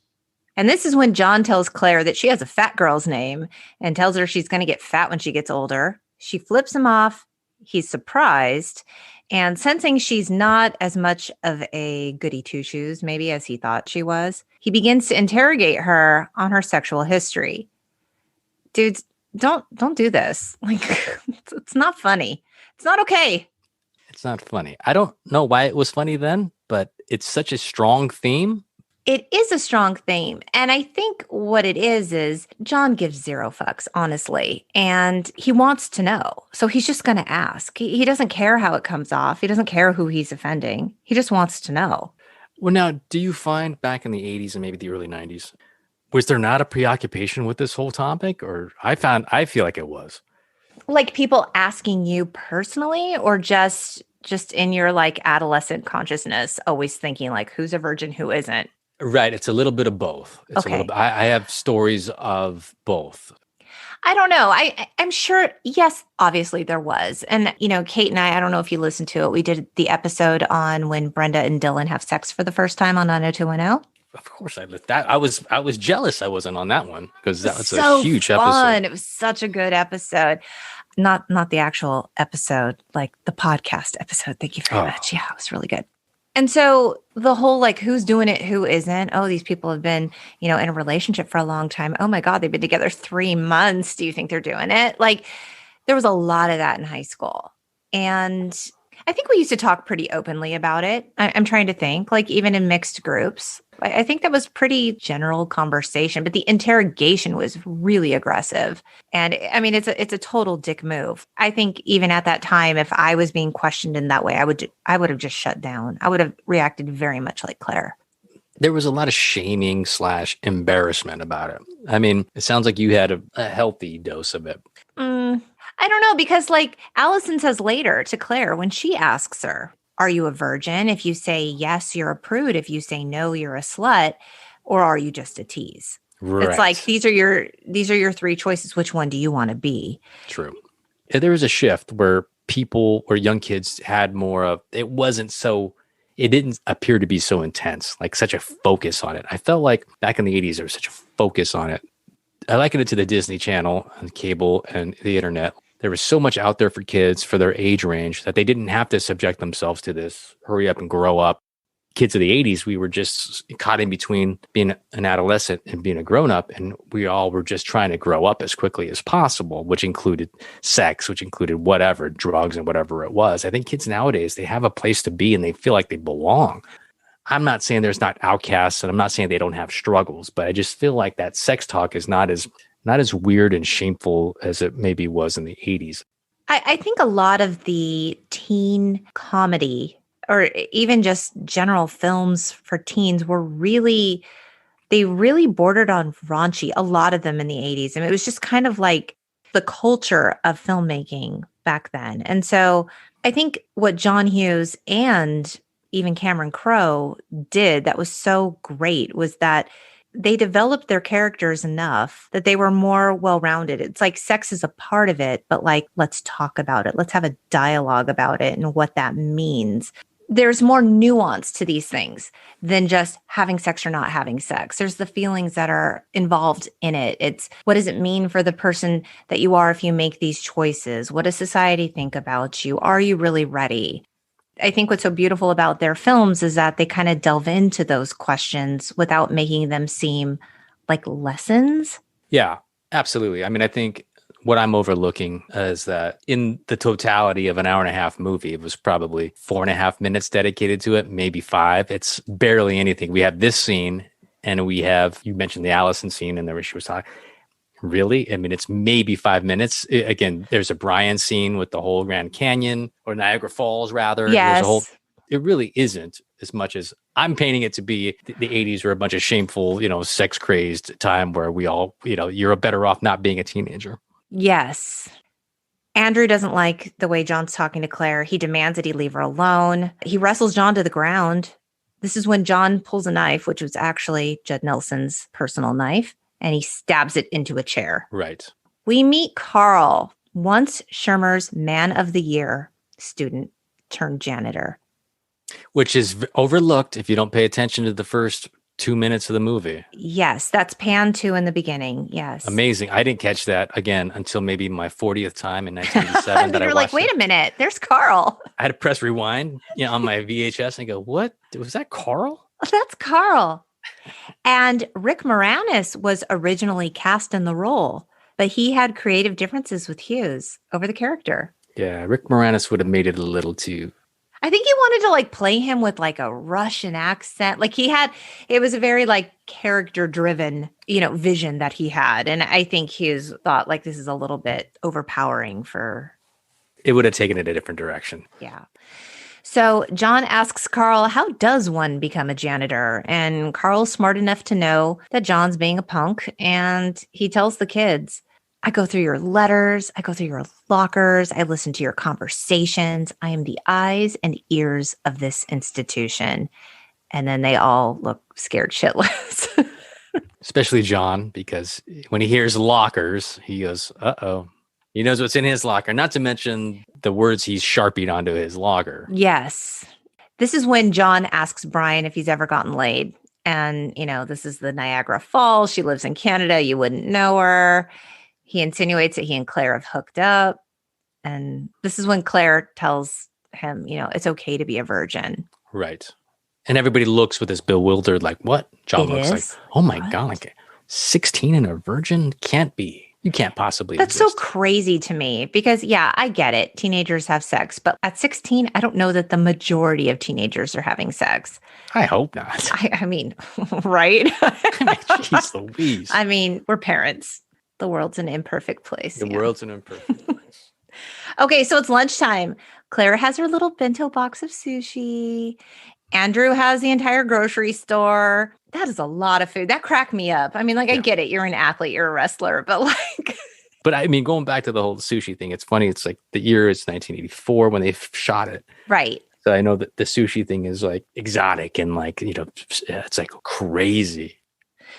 And this is when John tells Claire that she has a fat girl's name and tells her she's going to get fat when she gets older. She flips him off. He's surprised. And sensing she's not as much of a goody two-shoes, maybe as he thought she was, he begins to interrogate her on her sexual history. Dudes, don't do this. Like, it's not funny. It's not okay. It's not funny. I don't know why it was funny then, but it's such a strong theme. It is a strong theme. And I think what it is John gives zero fucks, honestly. And he wants to know. So he's just going to ask. He doesn't care how it comes off. He doesn't care who he's offending. He just wants to know. Well, now, do you find back in the 80s and maybe the early 90s, was there not a preoccupation with this whole topic? Or I feel like it was. Like people asking you personally, or just in your like adolescent consciousness, always thinking like, who's a virgin, who isn't? Right. It's a little bit of both. Okay. I have stories of both. I don't know. I'm sure, yes, obviously there was. And, Kate and I don't know if you listened to it. We did the episode on when Brenda and Dylan have sex for the first time on 90210. Of course I lived that. I was jealous I wasn't on that one because that was so a huge fun. episode. It was such a good episode. Not the actual episode, like the podcast episode. Thank you very much. Yeah, it was really good. And so the whole like who's doing it, who isn't. Oh, these people have been, in a relationship for a long time. Oh my God, they've been together 3 months. Do you think they're doing it? Like there was a lot of that in high school. And I think we used to talk pretty openly about it. I'm trying to think, like even in mixed groups. I think that was pretty general conversation, but the interrogation was really aggressive. And I mean, it's a total dick move. I think even at that time, if I was being questioned in that way, I would have just shut down. I would have reacted very much like Claire. There was a lot of shaming / embarrassment about it. I mean, it sounds like you had a healthy dose of it. I don't know, because like Allison says later to Claire when she asks her, are you a virgin? If you say yes, you're a prude. If you say no, you're a slut. Or are you just a tease? Right. It's like these are your three choices. Which one do you want to be? True. There was a shift where young kids had more of, it didn't appear to be so intense, like such a focus on it. I felt like back in the 80s, there was such a focus on it. I liken it to the Disney Channel and cable and the internet. There was so much out there for kids for their age range that they didn't have to subject themselves to this hurry up and grow up. Kids of the 80s, we were just caught in between being an adolescent and being a grown-up, and we all were just trying to grow up as quickly as possible, which included sex, which included whatever, drugs and whatever it was. I think kids nowadays, they have a place to be and they feel like they belong. I'm not saying there's not outcasts, and I'm not saying they don't have struggles, but I just feel like that sex talk is not as weird and shameful as it maybe was in the 80s. I think a lot of the teen comedy or even just general films for teens they really bordered on raunchy, a lot of them in the 80s. And it was just kind of like the culture of filmmaking back then. And so I think what John Hughes and even Cameron Crowe did that was so great was that they developed their characters enough that they were more well-rounded. It's like sex is a part of it, but like, let's talk about it. Let's have a dialogue about it and what that means. There's more nuance to these things than just having sex or not having sex. There's the feelings that are involved in it. It's what does it mean for the person that you are if you make these choices? What does society think about you? Are you really ready? I think what's so beautiful about their films is that they kind of delve into those questions without making them seem like lessons. Yeah, absolutely. I mean, I think what I'm overlooking is that in the totality of an hour and a half movie, it was probably 4.5 minutes dedicated to it, maybe 5. It's barely anything. We have this scene and you mentioned the Allison scene and where she was talking. Really? I mean, it's maybe 5 minutes. Again, there's a Brian scene with the whole Grand Canyon or Niagara Falls, rather. Yes. It really isn't as much as I'm painting it to be. The 80s were a bunch of shameful, sex crazed time where we all, you're better off not being a teenager. Yes. Andrew doesn't like the way John's talking to Claire. He demands that he leave her alone. He wrestles John to the ground. This is when John pulls a knife, which was actually Judd Nelson's personal knife, and he stabs it into a chair. Right. We meet Carl, once Shermer's Man of the Year student turned janitor. Which is overlooked if you don't pay attention to the first 2 minutes of the movie. Yes, that's pan 2 in the beginning. Yes. Amazing. I didn't catch that again until maybe my 40th time in 1987. You're like, wait a minute, there's Carl. I had to press rewind on my VHS and go, what? Was that Carl? That's Carl. And Rick Moranis was originally cast in the role, but he had creative differences with Hughes over the character. Yeah, Rick Moranis would have made it a little too. I think he wanted to like play him with like a Russian accent. Like it was a very like character driven, vision that he had. And I think Hughes thought like this is a little bit overpowering for. It would have taken it a different direction. Yeah. So John asks Carl, how does one become a janitor? And Carl's smart enough to know that John's being a punk. And he tells the kids, I go through your letters. I go through your lockers. I listen to your conversations. I am the eyes and ears of this institution. And then they all look scared shitless. Especially John, because when he hears lockers, he goes, uh-oh. He knows what's in his locker, not to mention the words he's sharpied onto his locker. Yes. This is when John asks Brian if he's ever gotten laid. And, this is the Niagara Falls. She lives in Canada. You wouldn't know her. He insinuates that he and Claire have hooked up. And this is when Claire tells him, it's okay to be a virgin. Right. And everybody looks with this bewildered, like, what? John looks like, oh my God, like 16 and a virgin? Can't be. You can't possibly That's exist. so crazy to me because, yeah, I get it. Teenagers have sex. But at 16, I don't know that the majority of teenagers are having sex. I hope not. I mean, right? I mean, jeez Louise. I mean, we're parents. The world's an imperfect place. The world's an imperfect place. Okay, so it's lunchtime. Claire has her little bento box of sushi. Andrew has the entire grocery store. That is a lot of food. That cracked me up. I mean, like, I get it. You're an athlete. You're a wrestler. But like... But I mean, going back to the whole sushi thing, it's funny. It's like the year is 1984 when they shot it. Right. So I know that the sushi thing is like exotic and like, it's like crazy.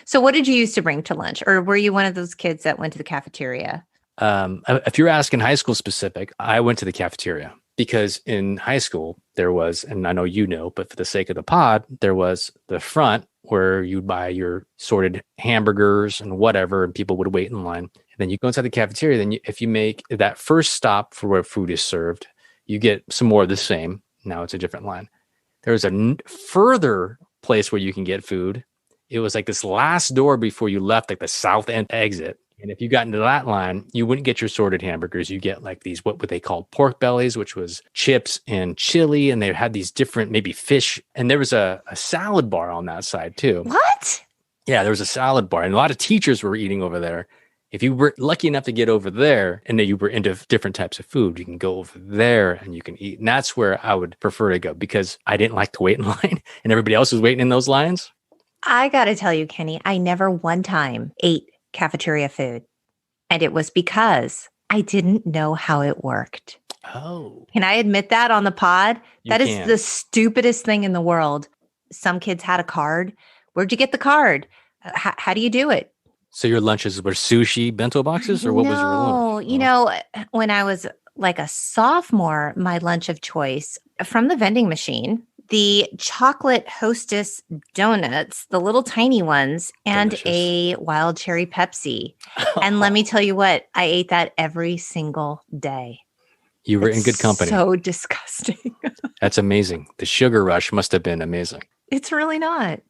So what did you used to bring to lunch? Or were you one of those kids that went to the cafeteria? If you're asking high school specific, I went to the cafeteria because in high school there was, and I know you know, but for the sake of the pod, there was the front where you'd buy your sorted hamburgers and whatever, and people would wait in line. And then you go inside the cafeteria. Then if you make that first stop for where food is served, you get some more of the same. Now it's a different line. There's a further place where you can get food. It was like this last door before you left, like the south end exit. And if you got into that line, you wouldn't get your sorted hamburgers. You get like these, what they called pork bellies, which was chips and chili. And they had these different, maybe fish. And there was a salad bar on that side too. What? Yeah, there was a salad bar. And a lot of teachers were eating over there. If you were lucky enough to get over there and then you were into different types of food, you can go over there and you can eat. And that's where I would prefer to go because I didn't like to wait in line and everybody else was waiting in those lines. I got to tell you, Kenny, I never one time ate cafeteria food. And it was because I didn't know how it worked. Oh. Can I admit that on the pod? That is the stupidest thing in the world. Some kids had a card. Where'd you get the card? How do you do it? So your lunches were sushi bento boxes or what was your lunch? You know, when I was like a sophomore, my lunch of choice from the vending machine, the chocolate Hostess donuts, the little tiny ones, and a wild cherry Pepsi. And let me tell you what, I ate that every single day. You were in good company. So disgusting. That's amazing. The sugar rush must have been amazing. It's really not.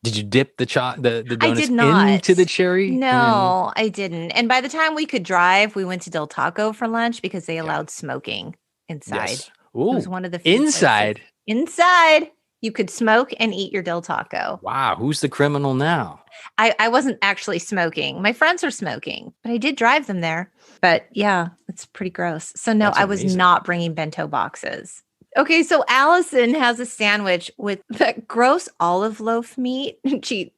Did you dip the donuts I did not. into the cherry? No, I didn't. And by the time we could drive, we went to Del Taco for lunch because they allowed smoking inside. Yes. Ooh, it was one of the inside. Places. Inside, you could smoke and eat your Del Taco. Wow, who's the criminal now? I wasn't actually smoking. My friends were smoking, but I did drive them there. But yeah, it's pretty gross. So no, I was not bringing bento boxes. Okay, so Allison has a sandwich with that gross olive loaf meat. She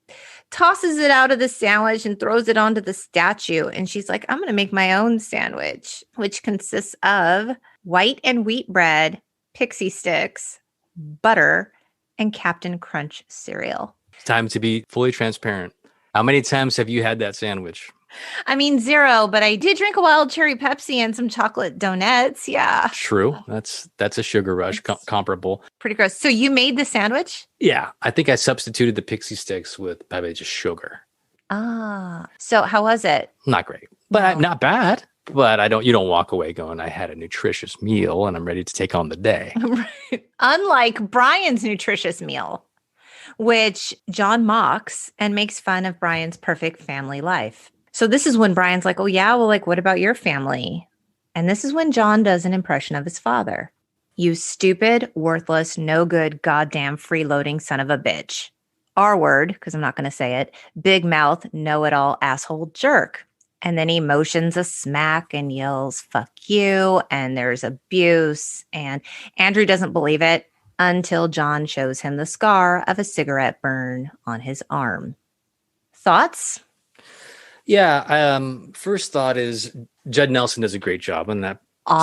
tosses it out of the sandwich and throws it onto the statue. And she's like, I'm going to make my own sandwich, which consists of white and wheat bread, pixie sticks, butter, and Captain Crunch cereal. It's time to be fully transparent. How many times have you had that sandwich? I mean, 0, but I did drink a wild cherry Pepsi and some chocolate donuts. Yeah. True. That's a sugar rush comparable. Pretty gross. So you made the sandwich? Yeah. I think I substituted the pixie sticks with probably just sugar. Ah. So how was it? Not great, but not bad. But you don't walk away going, I had a nutritious meal and I'm ready to take on the day. Right. Unlike Brian's nutritious meal, which John mocks and makes fun of Brian's perfect family life. So this is when Brian's like, oh yeah, well, like, what about your family? And this is when John does an impression of his father. You stupid, worthless, no good, goddamn freeloading son of a bitch. R word, because I'm not going to say it. Big mouth, know-it-all asshole jerk. And then he motions a smack and yells, fuck you. And there's abuse. And Andrew doesn't believe it until John shows him the scar of a cigarette burn on his arm. Thoughts? Yeah. First thought is Judd Nelson does a great job on that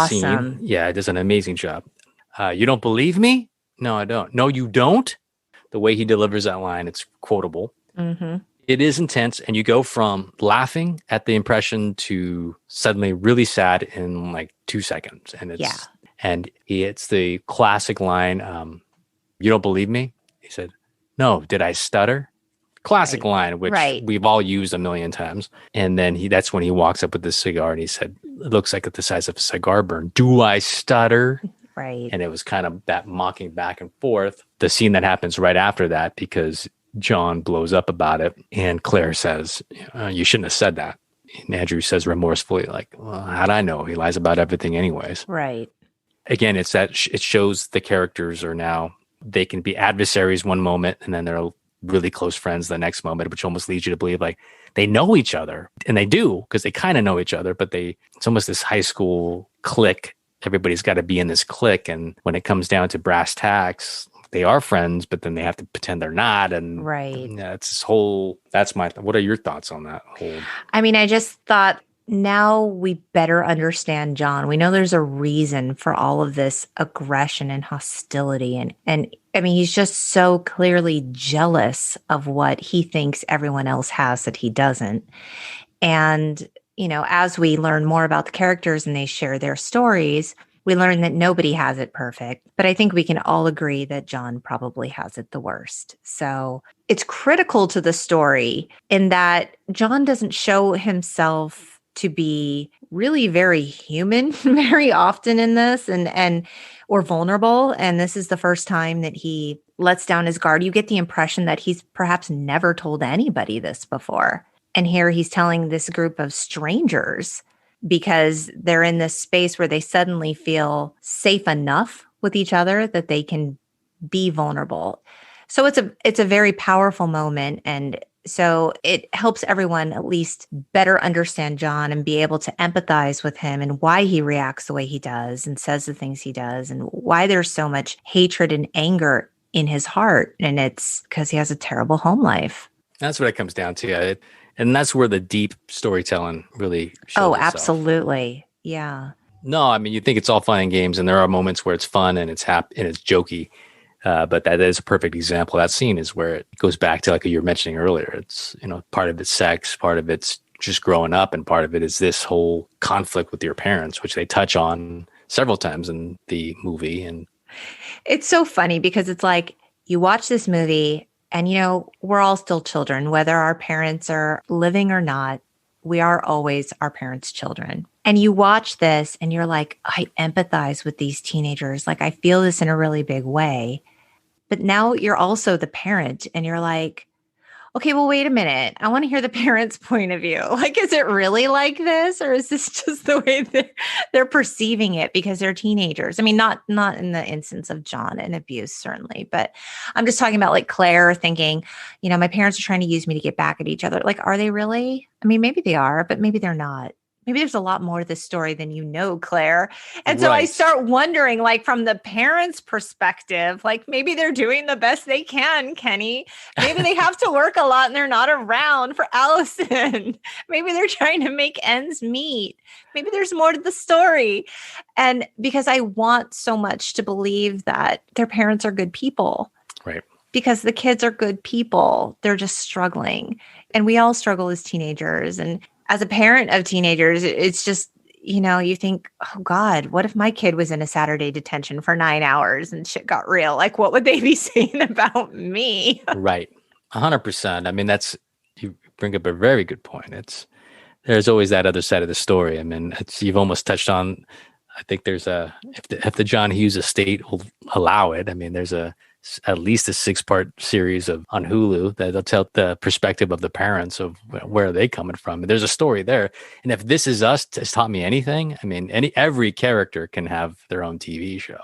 scene. Yeah, does an amazing job. You don't believe me? No, I don't. No, you don't? The way he delivers that line, it's quotable. Mm-hmm. It is intense, and you go from laughing at the impression to suddenly really sad in like 2 seconds. And it's the classic line, you don't believe me? He said, no, did I stutter? Classic line, which we've all used a million times. And then that's when he walks up with this cigar and he said, it looks like it's the size of a cigar burn. Do I stutter? Right. And it was kind of that mocking back and forth. The scene that happens right after that, because John blows up about it. And Claire says, you shouldn't have said that. And Andrew says remorsefully, like, well, how'd I know? He lies about everything anyways. Right. Again, it's that it shows the characters are now, they can be adversaries one moment and then they're really close friends the next moment, which almost leads you to believe like they know each other. And they do, because they kind of know each other, but it's almost this high school clique. Everybody's got to be in this clique. And when it comes down to brass tacks, they are friends, but then they have to pretend they're not. And right. It's this whole, what are your thoughts on that whole? I mean, I just thought now we better understand John. We know there's a reason for all of this aggression and hostility. And I mean, he's just so clearly jealous of what he thinks everyone else has that he doesn't. And, as we learn more about the characters and they share their stories, we learn that nobody has it perfect. But I think we can all agree that John probably has it the worst. So it's critical to the story in that John doesn't show himself to be really very human very often in this or vulnerable. And this is the first time that he lets down his guard. You get the impression that he's perhaps never told anybody this before. And here he's telling this group of strangers because they're in this space where they suddenly feel safe enough with each other that they can be vulnerable. So it's a very powerful moment. And so it helps everyone at least better understand John and be able to empathize with him and why he reacts the way he does and says the things he does and why there's so much hatred and anger in his heart. And it's because he has a terrible home life. That's what it comes down to. And that's where the deep storytelling really shows Oh, itself. Absolutely. Yeah. No, I mean, you think it's all fun and games, and there are moments where it's fun and it's happy and it's jokey. But that is a perfect example. That scene is where it goes back to like you were mentioning earlier. It's, part of it's sex, part of it's just growing up, and part of it is this whole conflict with your parents, which they touch on several times in the movie. And it's so funny because it's like you watch this movie and, we're all still children, whether our parents are living or not. We are always our parents' children. And you watch this and you're like, I empathize with these teenagers. Like, I feel this in a really big way. But now you're also the parent and you're like, okay, well, wait a minute. I want to hear the parents' point of view. Like, is it really like this? Or is this just the way they're perceiving it because they're teenagers? I mean, not in the instance of John and abuse, certainly. But I'm just talking about like Claire thinking, my parents are trying to use me to get back at each other. Like, are they really? I mean, maybe they are, but maybe they're not. Maybe there's a lot more to this story than Claire. And so I start wondering, like, from the parents' perspective, like maybe they're doing the best they can, Kenny. Maybe they have to work a lot and they're not around for Allison. Maybe they're trying to make ends meet. Maybe there's more to the story. And because I want so much to believe that their parents are good people. Right. Because the kids are good people. They're just struggling. And we all struggle as teenagers. And as a parent of teenagers, it's just, you think, oh God, what if my kid was in a Saturday detention for 9 hours and shit got real? Like, what would they be saying about me? Right. 100%. I mean, you bring up a very good point. There's always that other side of the story. I mean, you've almost touched on, I think there's if the John Hughes estate will allow it, I mean, there's at least a 6-part series on Hulu that'll tell the perspective of the parents of where are they coming from. And there's a story there. And if This Is Us has taught me anything, I mean, every character can have their own TV show.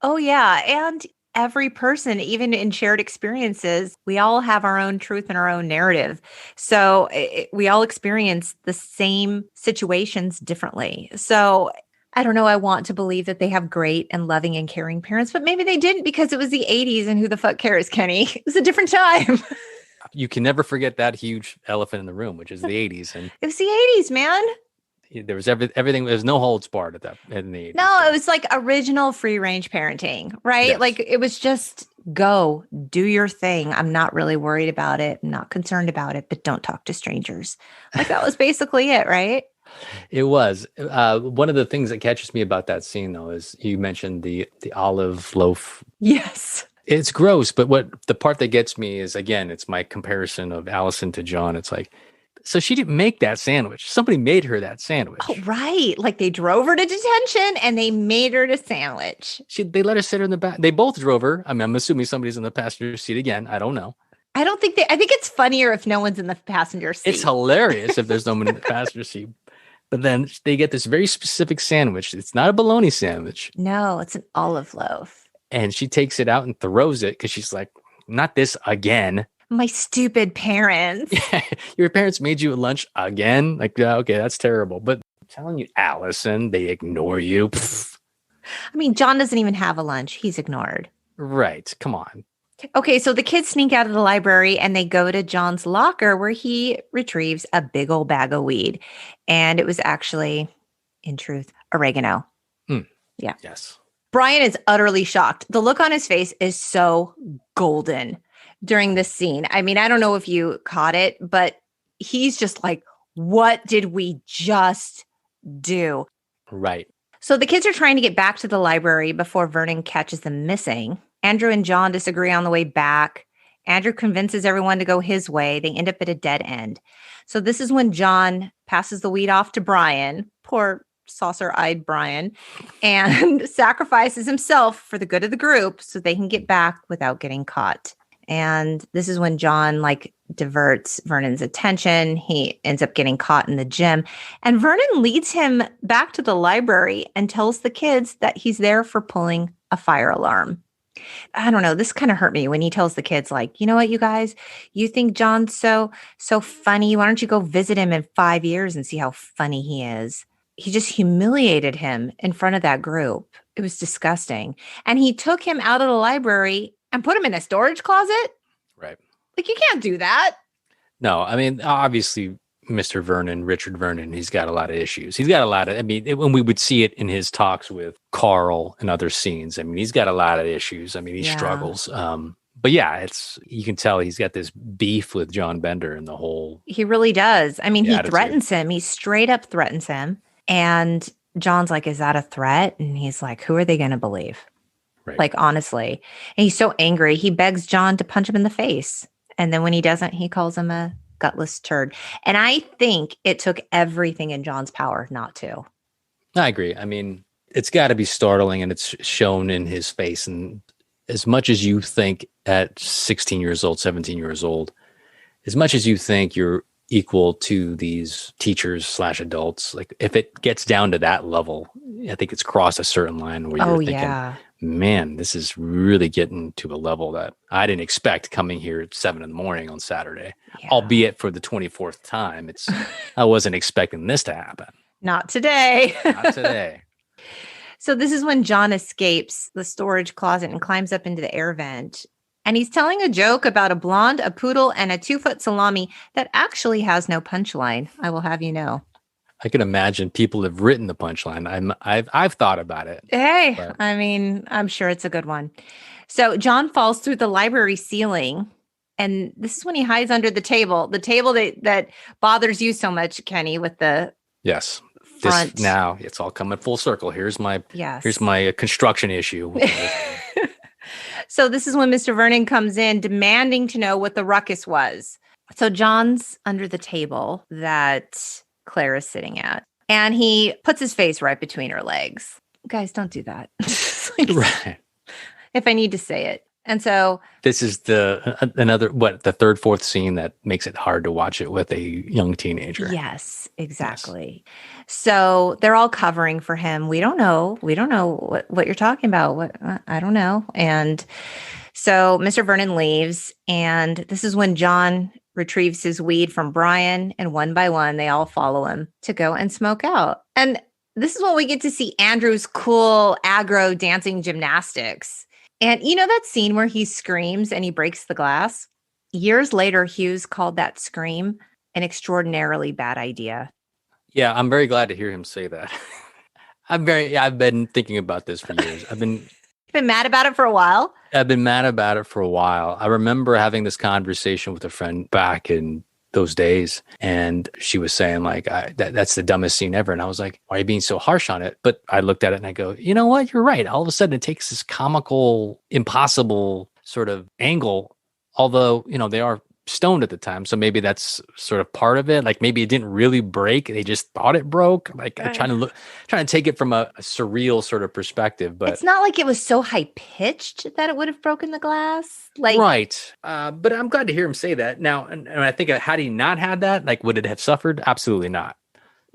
Oh yeah. And every person, even in shared experiences, we all have our own truth and our own narrative. So we all experience the same situations differently. So I don't know. I want to believe that they have great and loving and caring parents, but maybe they didn't because it was the 80s and who the fuck cares, Kenny? It was a different time. You can never forget that huge elephant in the room, which is the 80s. And it was the 80s, man. There was everything. There's no holds barred in the 80s. No, it was like original free range parenting, right? Yes. Like it was just go do your thing. I'm not really worried about it. I'm not concerned about it, but don't talk to strangers. Like that was basically it, right? It was. One of the things that catches me about that scene, though, is you mentioned the olive loaf. Yes. It's gross, but the part that gets me is, again, it's my comparison of Allison to John. It's like, so she didn't make that sandwich. Somebody made her that sandwich. Oh, right. Like they drove her to detention and they made her the sandwich. They let her sit her in the back. They both drove her. I mean, I'm assuming somebody's in the passenger seat again. I don't know. I don't think I think it's funnier if no one's in the passenger seat. It's hilarious if there's no one in the passenger seat. But then they get this very specific sandwich. It's not a bologna sandwich. No, it's an olive loaf. And she takes it out and throws it because she's like, not this again. My stupid parents. Your parents made you lunch again? Like, yeah, okay, that's terrible. But I'm telling you, Allison, they ignore you. Pfft. I mean, John doesn't even have a lunch. He's ignored. Right. Come on. Okay, so the kids sneak out of the library and they go to John's locker where he retrieves a big old bag of weed. And it was actually, in truth, oregano. Yeah. Yes. Brian is utterly shocked. The look on his face is so golden during this scene. I mean, I don't know if you caught it, but he's just like, what did we just do? Right. So the kids are trying to get back to the library before Vernon catches them missing. Andrew and John disagree on the way back. Andrew convinces everyone to go his way. They end up at a dead end. So this is when John passes the weed off to Brian, poor saucer-eyed Brian, and sacrifices himself for the good of the group so they can get back without getting caught. And this is when John diverts Vernon's attention. He ends up getting caught in the gym. And Vernon leads him back to the library and tells the kids that he's there for pulling a fire alarm. I don't know. This kind of hurt me when he tells the kids, you know what, you guys, you think John's so funny. Why don't you go visit him in 5 years and see how funny he is? He just humiliated him in front of that group. It was disgusting. And he took him out of the library and put him in a storage closet. Right. You can't do that. No, I mean, obviously, Mr. Vernon, Richard Vernon, he's got a lot of issues. He's got a lot of, when we would see it in his talks with Carl and other scenes, I mean, he's got a lot of issues. I mean, he struggles. But yeah, you can tell he's got this beef with John Bender and the whole. He really does. I mean, he attitude. Threatens him. He straight up threatens him. And John's like, is that a threat? And he's like, who are they going to believe? Right. Honestly. And he's so angry. He begs John to punch him in the face. And then when he doesn't, he calls him a gutless turd. And I think it took everything in John's power not to. I agree. I mean, it's got to be startling, and it's shown in his face. And as much as you think at 16 years old, 17 years old, as much as you think you're equal to these teachers / adults, if it gets down to that level, I think it's crossed a certain line where you're thinking, man, this is really getting to a level that I didn't expect coming here at 7 a.m. on Saturday, albeit for the 24th time. I wasn't expecting this to happen. Not today. Not today. So this is when John escapes the storage closet and climbs up into the air vent. And he's telling a joke about a blonde, a poodle, and a 2-foot salami that actually has no punchline. I will have you know. I can imagine people have written the punchline. I've thought about it. Hey, but. I mean, I'm sure it's a good one. So John falls through the library ceiling, and this is when he hides under the table that bothers you so much, Kenny, with the yes. front. Now it's all coming full circle. Here's my construction issue. So this is when Mr. Vernon comes in demanding to know what the ruckus was. So John's under the table that Claire is sitting at, and he puts his face right between her legs. Guys, don't do that. Right. If I need to say it. And so this is the third, fourth scene that makes it hard to watch it with a young teenager. Yes, exactly. Yes. So they're all covering for him. We don't know what you're talking about. I don't know. And so Mr. Vernon leaves, and this is when John retrieves his weed from Brian, and one by one, they all follow him to go and smoke out. And this is when we get to see Andrew's cool aggro dancing gymnastics. And you know that scene where he screams and he breaks the glass? Years later, Hughes called that scream an extraordinarily bad idea. Yeah, I'm very glad to hear him say that. I've been thinking about this for years. I've been mad about it for a while. I've been mad about it for a while. I remember having this conversation with a friend back in those days, and she was saying that's the dumbest scene ever. And I was like, why are you being so harsh on it? But I looked at it and I go, you know what? You're right. All of a sudden it takes this comical, impossible sort of angle. Although, they are stoned at the time. So maybe that's sort of part of it. Like maybe it didn't really break. They just thought it broke. Like I'm trying to take it from a surreal sort of perspective, but it's not like it was so high pitched that it would have broken the glass. Like, right. But I'm glad to hear him say that now. And I think had he not had that, like, would it have suffered? Absolutely not.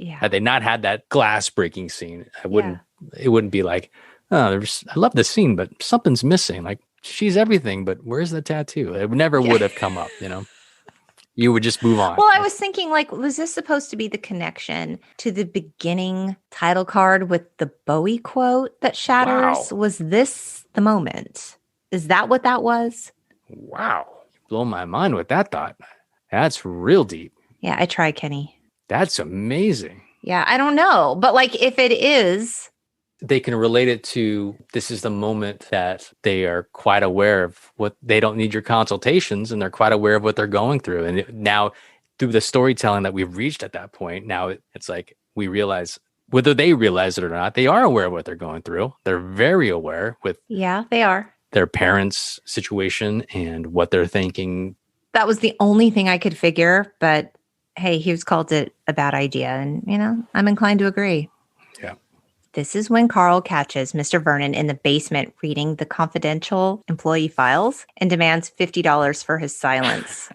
yeah, Had they not had that glass breaking scene, it wouldn't be like, oh, I love the scene, but something's missing. Like she's everything, but where's the tattoo? It never would have come up, You would just move on. Well, I was thinking, like, was this supposed to be the connection to the beginning title card with the Bowie quote that shatters? Wow. Was this the moment? Is that what that was? Wow. Blow my mind with that thought. That's real deep. Yeah, I try, Kenny. That's amazing. Yeah, I don't know. But like, if it is, they can relate it to this is the moment that they are quite aware of what they don't need your consultations and they're quite aware of what they're going through. And now through the storytelling that we've reached at that point, now it's like we realize whether they realize it or not, they are aware of what they're going through. They're very aware with they are. Their parents' situation and what they're thinking. That was the only thing I could figure. But hey, Hughes called it a bad idea. And, I'm inclined to agree. Yeah. This is when Carl catches Mr. Vernon in the basement reading the confidential employee files and demands $50 for his silence.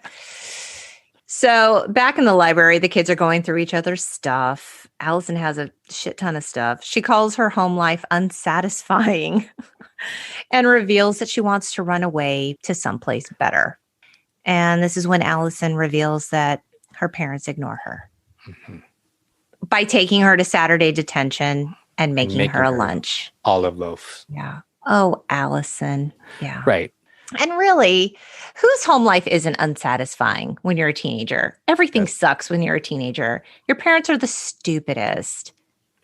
So back in the library, the kids are going through each other's stuff. Allison has a shit ton of stuff. She calls her home life unsatisfying and reveals that she wants to run away to someplace better. And this is when Allison reveals that her parents ignore her by taking her to Saturday detention and making her a lunch. Olive loaf. Yeah. Oh, Allison. Yeah. Right. And really, whose home life isn't unsatisfying when you're a teenager? Everything sucks when you're a teenager. Your parents are the stupidest.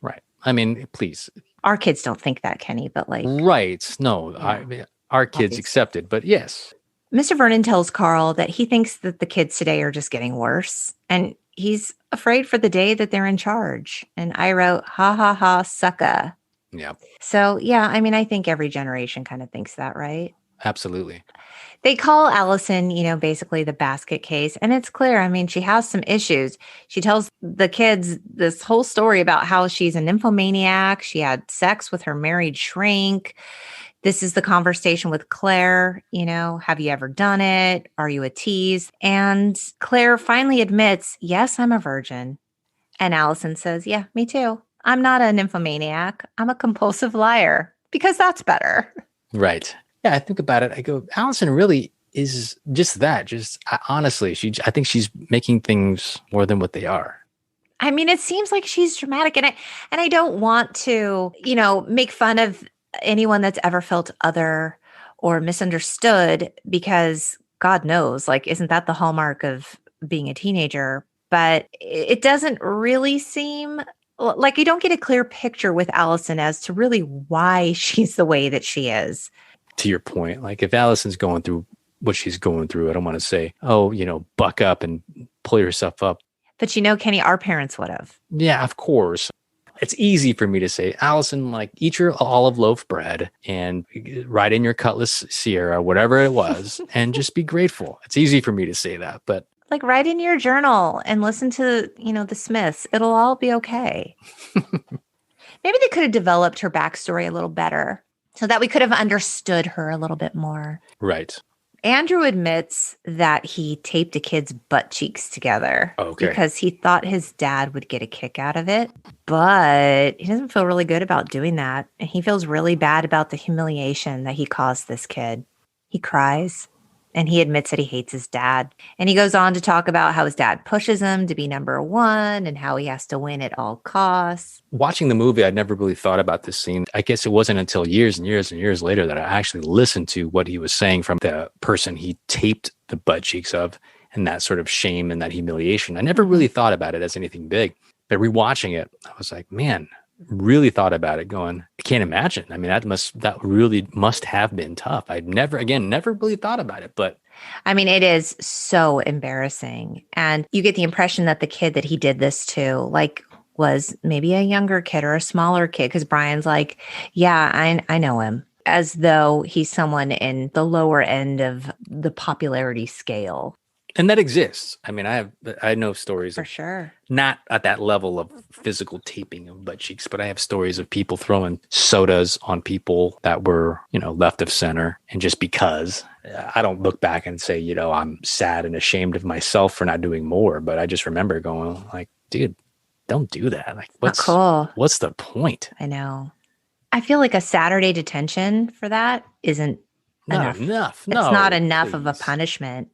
Right. I mean, please. Our kids don't think that, Kenny, but like. Right. No, our kids accepted, but yes. Mr. Vernon tells Carl that he thinks that the kids today are just getting worse. And he's afraid for the day that they're in charge. And I wrote, ha, ha, ha, sucka. Yeah. So, yeah, I mean, I think every generation kind of thinks that, right? Absolutely. They call Allison, basically the basket case. And it's clear. I mean, she has some issues. She tells the kids this whole story about how she's a nymphomaniac. She had sex with her married shrink. This is the conversation with Claire. Have you ever done it? Are you a tease? And Claire finally admits, yes, I'm a virgin. And Allison says, yeah, me too. I'm not a nymphomaniac. I'm a compulsive liar because that's better. Right. Yeah, I think about it. I go, Allison really is just that. Honestly, I think she's making things more than what they are. I mean, it seems like she's dramatic, and I don't want to, make fun of anyone that's ever felt other or misunderstood, because God knows, like, isn't that the hallmark of being a teenager? But it doesn't really seem like you don't get a clear picture with Allison as to really why she's the way that she is. To your point, like if Allison's going through what she's going through, I don't want to say, buck up and pull yourself up. But Kenny, our parents would have. Yeah, of course. It's easy for me to say, Allison, like eat your olive loaf bread and write in your Cutlass Sierra, whatever it was, and just be grateful. It's easy for me to say that, but like write in your journal and listen to, the Smiths. It'll all be okay. Maybe they could have developed her backstory a little better so that we could have understood her a little bit more. Right. Andrew admits that he taped a kid's butt cheeks together because he thought his dad would get a kick out of it, but he doesn't feel really good about doing that. And he feels really bad about the humiliation that he caused this kid. He cries and he admits that he hates his dad. And he goes on to talk about how his dad pushes him to be number one and how he has to win at all costs. Watching the movie, I'd never really thought about this scene. I guess it wasn't until years and years and years later that I actually listened to what he was saying from the person he taped the butt cheeks of, and that sort of shame and that humiliation. I never really thought about it as anything big, but rewatching it, I was like, man, really thought about it going, I can't imagine. I mean, that really must have been tough. I'd never really thought about it, but I mean, it is so embarrassing. And you get the impression that the kid that he did this to, like, was maybe a younger kid or a smaller kid, because Brian's like, yeah, I know him, as though he's someone in the lower end of the popularity scale. And that exists. I mean, I know stories For of, sure. not at that level of physical taping of butt cheeks, but I have stories of people throwing sodas on people that were, left of center. And just because, I don't look back and say, I'm sad and ashamed of myself for not doing more, but I just remember going like, dude, don't do that. Like, Not cool. what's the point? I know. I feel like a Saturday detention for that isn't Not enough. enough. It's not enough of a please. punishment.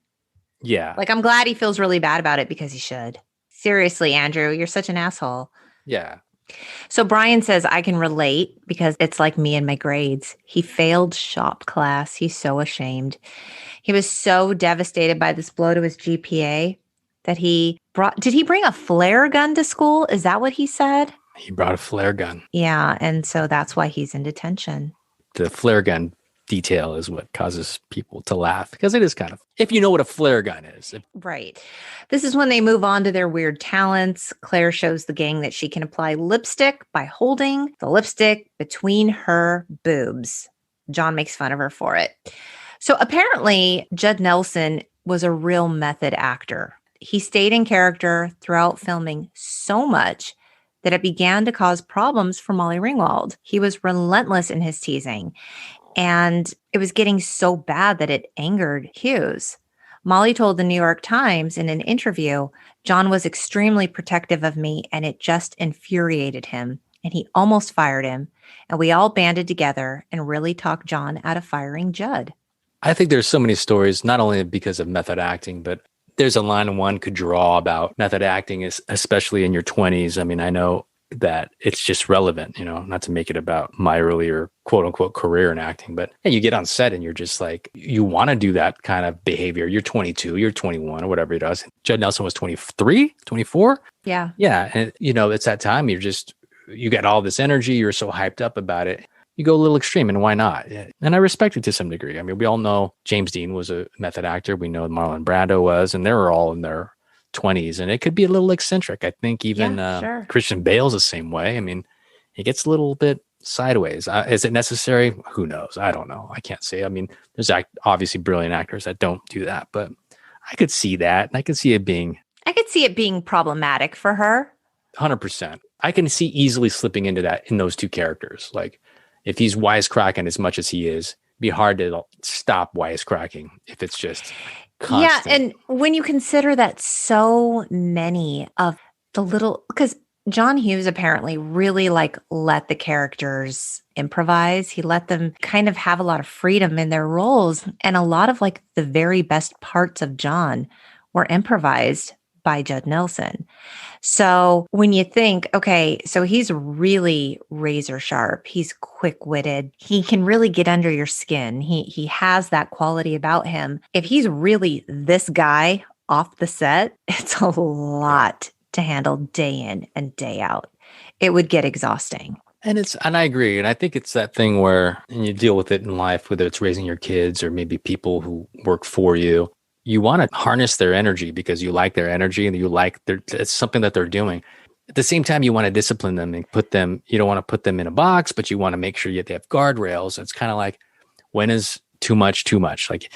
Yeah. Like, I'm glad he feels really bad about it because he should. Seriously, Andrew, you're such an asshole. Yeah. So Brian says, I can relate because it's like me and my grades. He failed shop class. He's so ashamed. He was so devastated by this blow to his GPA that did he bring a flare gun to school? Is that what he said? He brought a flare gun. Yeah. And so that's why he's in detention. The flare gun detail is what causes people to laugh because it is kind of, if you know what a flare gun is. Right. This is when they move on to their weird talents. Claire shows the gang that she can apply lipstick by holding the lipstick between her boobs. John makes fun of her for it. So apparently, Judd Nelson was a real method actor. He stayed in character throughout filming so much that it began to cause problems for Molly Ringwald. He was relentless in his teasing. And it was getting so bad that it angered Hughes. Molly told the New York Times in an interview, John was extremely protective of me and it just infuriated him. And he almost fired him. And we all banded together and really talked John out of firing Judd. I think there's so many stories, not only because of method acting, but there's a line one could draw about method acting, especially in your 20s. I mean, I know that it's just relevant, not to make it about my earlier quote unquote career in acting, but hey, you get on set and you're just like, you want to do that kind of behavior. You're 22, you're 21 or whatever it is. Judd Nelson was 23, 24. Yeah. Yeah. And it's that time you get all this energy. You're so hyped up about it. You go a little extreme, and why not? And I respect it to some degree. I mean, we all know James Dean was a method actor. We know Marlon Brando was, and they were all in their 20s, and it could be a little eccentric. I think even sure. Christian Bale's the same way. I mean, he gets a little bit sideways. Is it necessary? Who knows? I don't know. I can't say. I mean, there's obviously brilliant actors that don't do that, but I could see that. I could see it being problematic for her. 100%. I can see easily slipping into that in those two characters. Like, if he's wisecracking as much as he is, it'd be hard to stop wisecracking if it's just constant. Yeah, and when you consider that so many of the because John Hughes apparently really let the characters improvise. He let them kind of have a lot of freedom in their roles, and a lot of the very best parts of John were improvised by Judd Nelson. So when you think, okay, so he's really razor sharp. He's quick-witted. He can really get under your skin. He has that quality about him. If he's really this guy off the set, it's a lot to handle day in and day out. It would get exhausting. And I agree. And I think it's that thing where, and you deal with it in life, whether it's raising your kids or maybe people who work for you, you want to harness their energy because you like their energy and you like it's something that they're doing. At the same time, you want to discipline them and you don't want to put them in a box, but you want to make sure they have guardrails. It's kind of like, when is too much, too much? Like,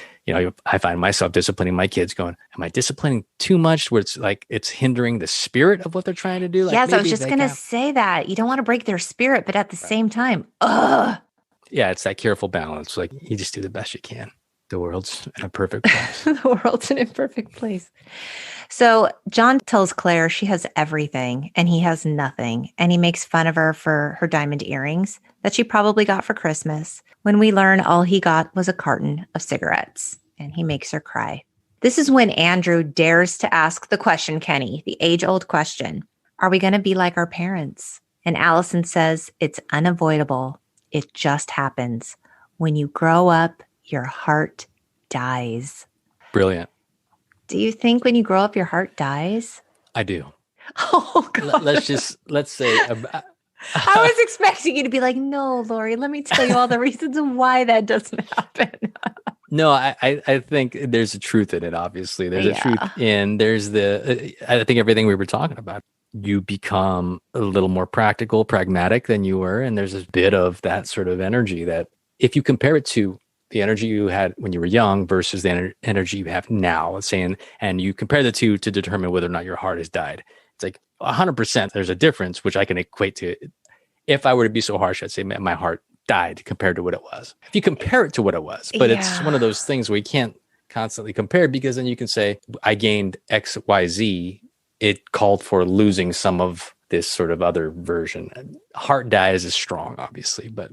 I find myself disciplining my kids going, am I disciplining too much where it's hindering the spirit of what they're trying to do? Yes, I was just going to say that. You don't want to break their spirit, but at the same time, ugh. Yeah, it's that careful balance. Like, you just do the best you can. The world's in a perfect place. The world's an imperfect place. So John tells Claire she has everything and he has nothing. And he makes fun of her for her diamond earrings that she probably got for Christmas, when we learn all he got was a carton of cigarettes. And he makes her cry. This is when Andrew dares to ask the question, Kenny, the age-old question. Are we going to be like our parents? And Allison says it's unavoidable. It just happens. When you grow up, your heart dies. Brilliant. Do you think when you grow up, your heart dies? I do. Oh, God. Let's say. I was expecting you to be like, no, Lori, let me tell you all the reasons why that doesn't happen. No, I think there's a truth in it, obviously. There's a truth in, I think everything we were talking about. You become a little more practical, pragmatic than you were. And there's a bit of that sort of energy that if you compare it to the energy you had when you were young versus the energy you have now, let's say, and you compare the two to determine whether or not your heart has died. It's like 100% there's a difference, which I can equate to. If I were to be so harsh, I'd say my heart died compared to what it was. If you compare it to what it was, but it's one of those things where you can't constantly compare, because then you can say, I gained X, Y, Z. It called for losing some of this sort of other version. Heart dies is strong, obviously, but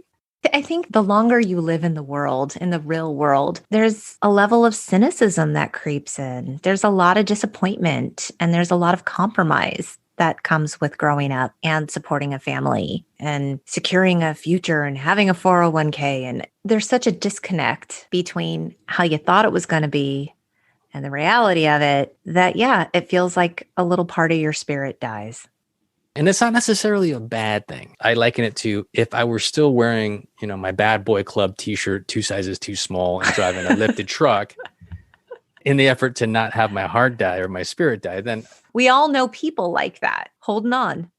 I think the longer you live in the world, in the real world, there's a level of cynicism that creeps in. There's a lot of disappointment and there's a lot of compromise that comes with growing up and supporting a family and securing a future and having a 401k. And there's such a disconnect between how you thought it was going to be and the reality of it that, it feels like a little part of your spirit dies. And it's not necessarily a bad thing. I liken it to if I were still wearing, my Bad Boy Club t-shirt, 2 sizes too small, and driving a lifted truck in the effort to not have my heart die or my spirit die, then we all know people like that, holding on.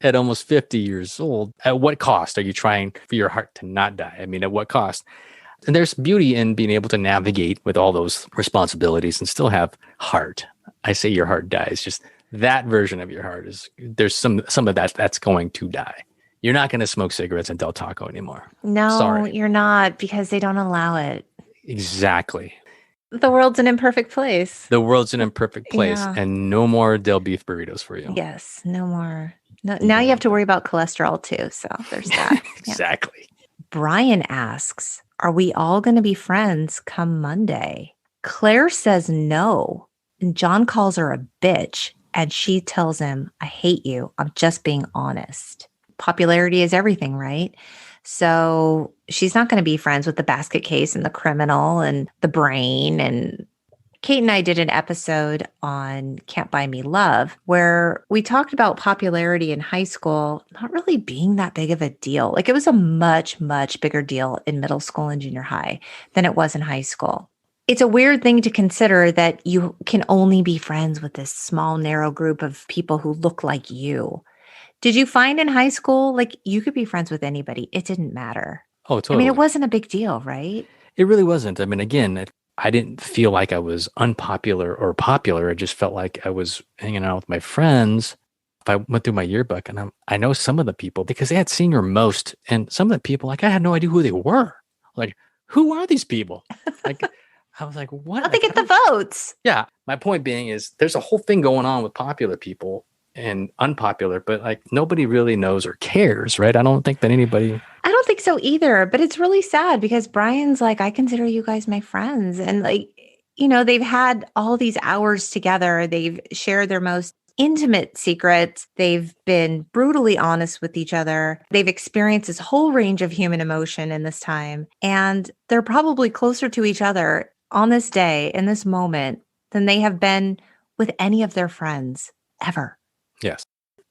At almost 50 years old, at what cost are you trying for your heart to not die? I mean, at what cost? And there's beauty in being able to navigate with all those responsibilities and still have heart. I say your heart dies, just that version of your heart there's some of that's going to die. You're not going to smoke cigarettes and Del Taco anymore. No, sorry. You're not, because they don't allow it. Exactly. The world's an imperfect place. The world's an imperfect place, and no more Del Beef burritos for you. Yes, no more. No, now you have to worry about cholesterol too. So there's that. Exactly. Brian asks, are we all going to be friends come Monday? Claire says no. And John calls her a bitch. And she tells him, I hate you. I'm just being honest. Popularity is everything, right? So she's not going to be friends with the basket case and the criminal and the brain. And Kate and I did an episode on Can't Buy Me Love where we talked about popularity in high school not really being that big of a deal. Like it was a much, much bigger deal in middle school and junior high than it was in high school. It's a weird thing to consider that you can only be friends with this small, narrow group of people who look like you. Did you find in high school, like you could be friends with anybody? It didn't matter. Oh, totally. I mean, it wasn't a big deal, right? It really wasn't. I mean, again, I didn't feel like I was unpopular or popular. I just felt like I was hanging out with my friends. If I went through my yearbook and I know some of the people because they had senior most, and some of the people, like I had no idea who they were. Like, who are these people? Like, I was like, what? How'd they get the votes? Yeah. My point being is there's a whole thing going on with popular people and unpopular, but like nobody really knows or cares, right? I don't think that anybody. I don't think so either, but it's really sad because Brian's like, I consider you guys my friends. And like, they've had all these hours together. They've shared their most intimate secrets. They've been brutally honest with each other. They've experienced this whole range of human emotion in this time. And they're probably closer to each other on this day, in this moment, than they have been with any of their friends ever. Yes.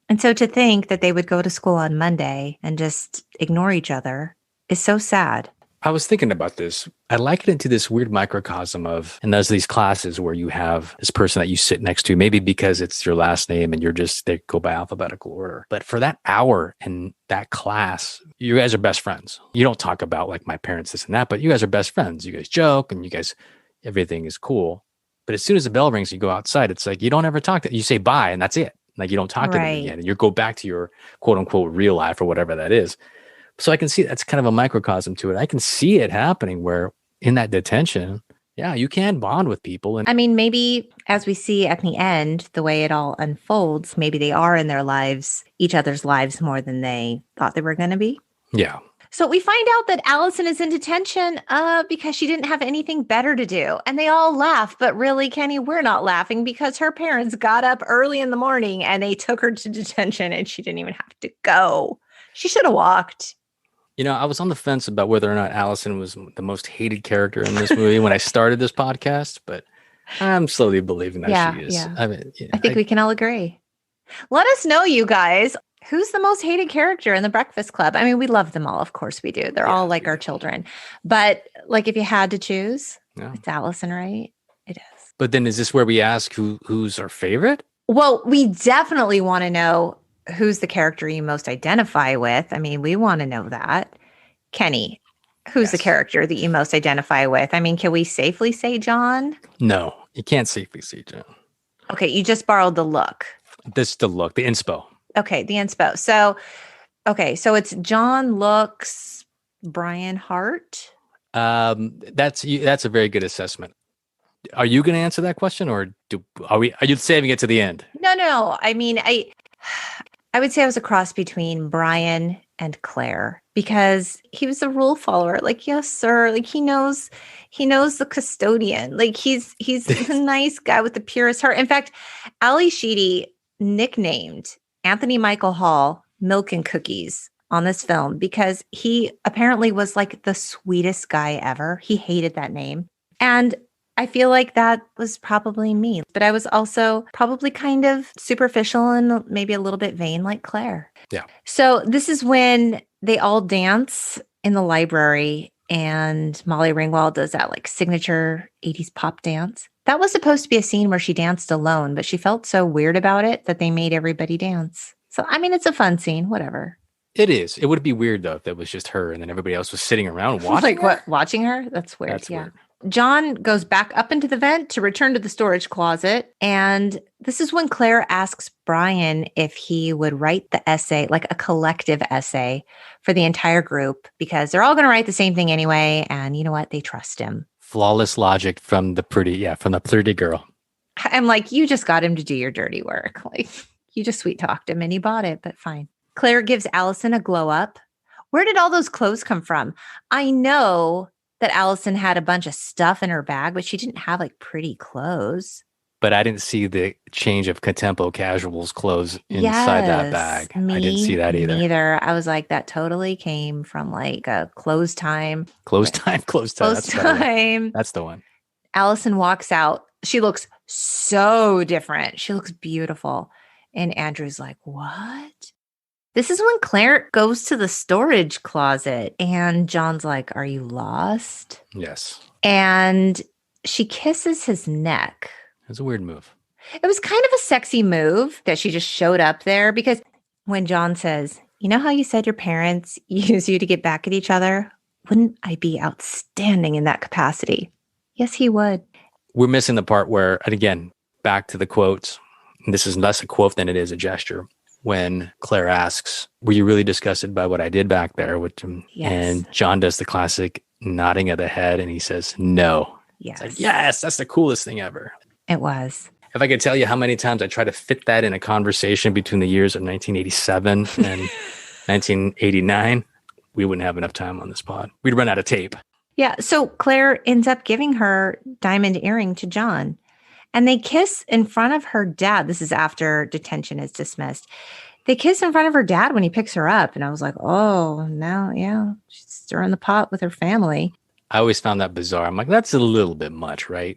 And so to think that they would go to school on Monday and just ignore each other is so sad. I was thinking about this. I liken it to this weird microcosm and there's these classes where you have this person that you sit next to, maybe because it's your last name and they go by alphabetical order. But for that hour in that class, you guys are best friends. You don't talk about like my parents, this and that, but you guys are best friends. You guys joke and everything is cool. But as soon as the bell rings, you go outside. It's like, you don't ever talk you say bye and that's it. Like you don't talk to them again and you go back to your quote unquote real life or whatever that is. So I can see that's kind of a microcosm to it. I can see it happening where in that detention, you can bond with people. And I mean, maybe as we see at the end, the way it all unfolds, maybe they are in their lives, each other's lives more than they thought they were going to be. Yeah. So we find out that Allison is in detention because she didn't have anything better to do. And they all laugh. But really, Kenny, we're not laughing because her parents got up early in the morning and they took her to detention and she didn't even have to go. She should have walked. I was on the fence about whether or not Allison was the most hated character in this movie when I started this podcast, but I'm slowly believing that she is. Yeah. I mean, I think we can all agree. Let us know, you guys, who's the most hated character in The Breakfast Club? I mean, we love them all. Of course we do. They're all like our children. But like if you had to choose, it's Allison, right? It is. But then is this where we ask who's our favorite? Well, we definitely want to know who's the character you most identify with. I mean, we want to know that. Kenny, Who's the Yes. character that you most identify with? I mean, can we safely say John? No, you can't safely say John. Okay, you just borrowed the look. This is the look, the inspo. Okay, the inspo. So, so it's John looks Brian Hart. That's a very good assessment. Are you going to answer that question, or are you saving it to the end? No. I mean, I would say I was a cross between Brian and Claire because he was a rule follower. Like, yes, sir. Like he knows the custodian. Like he's a nice guy with the purest heart. In fact, Ali Sheedy nicknamed Anthony Michael Hall Milk and Cookies on this film because he apparently was like the sweetest guy ever. He hated that name. And I feel like that was probably me, but I was also probably kind of superficial and maybe a little bit vain like Claire. Yeah. So this is when they all dance in the library and Molly Ringwald does that like signature 80s pop dance. That was supposed to be a scene where she danced alone, but she felt so weird about it that they made everybody dance. So, I mean, it's a fun scene, whatever. It is. It would be weird though if it was just her and then everybody else was sitting around watching like her. what? Watching her? That's weird. That's weird. John goes back up into the vent to return to the storage closet. And this is when Claire asks Brian if he would write the essay, like a collective essay for the entire group, because they're all going to write the same thing anyway. And you know what? They trust him. Flawless logic from the pretty girl. I'm like, you just got him to do your dirty work. Like you just sweet talked him and he bought it, but fine. Claire gives Allison a glow up. Where did all those clothes come from? I know that Allison had a bunch of stuff in her bag, but she didn't have like pretty clothes. But I didn't see the change of Contempo Casuals clothes inside that bag. I didn't see that either. Neither. I was like, that totally came from like a clothes time. Clothes time. Clothes time. That's the one. Allison walks out. She looks so different. She looks beautiful. And Andrew's like, what? This is when Claire goes to the storage closet and John's like, are you lost? Yes. And she kisses his neck. It's a weird move. It was kind of a sexy move that she just showed up there because when John says, you know how you said your parents use you to get back at each other? Wouldn't I be outstanding in that capacity? Yes, he would. We're missing the part where, and again, back to the quotes. And this is less a quote than it is a gesture. When Claire asks, were you really disgusted by what I did back there? Yes. And John does the classic nodding of the head and he says, no. Yes. It's like, yes, that's the coolest thing ever. It was. If I could tell you how many times I try to fit that in a conversation between the years of 1987 and 1989, we wouldn't have enough time on this pod. We'd run out of tape. Yeah. So Claire ends up giving her diamond earring to John. And they kiss in front of her dad. This is after detention is dismissed. They kiss in front of her dad when he picks her up. And I was like, oh, now, yeah, she's stirring the pot with her family. I always found that bizarre. I'm like, that's a little bit much, right?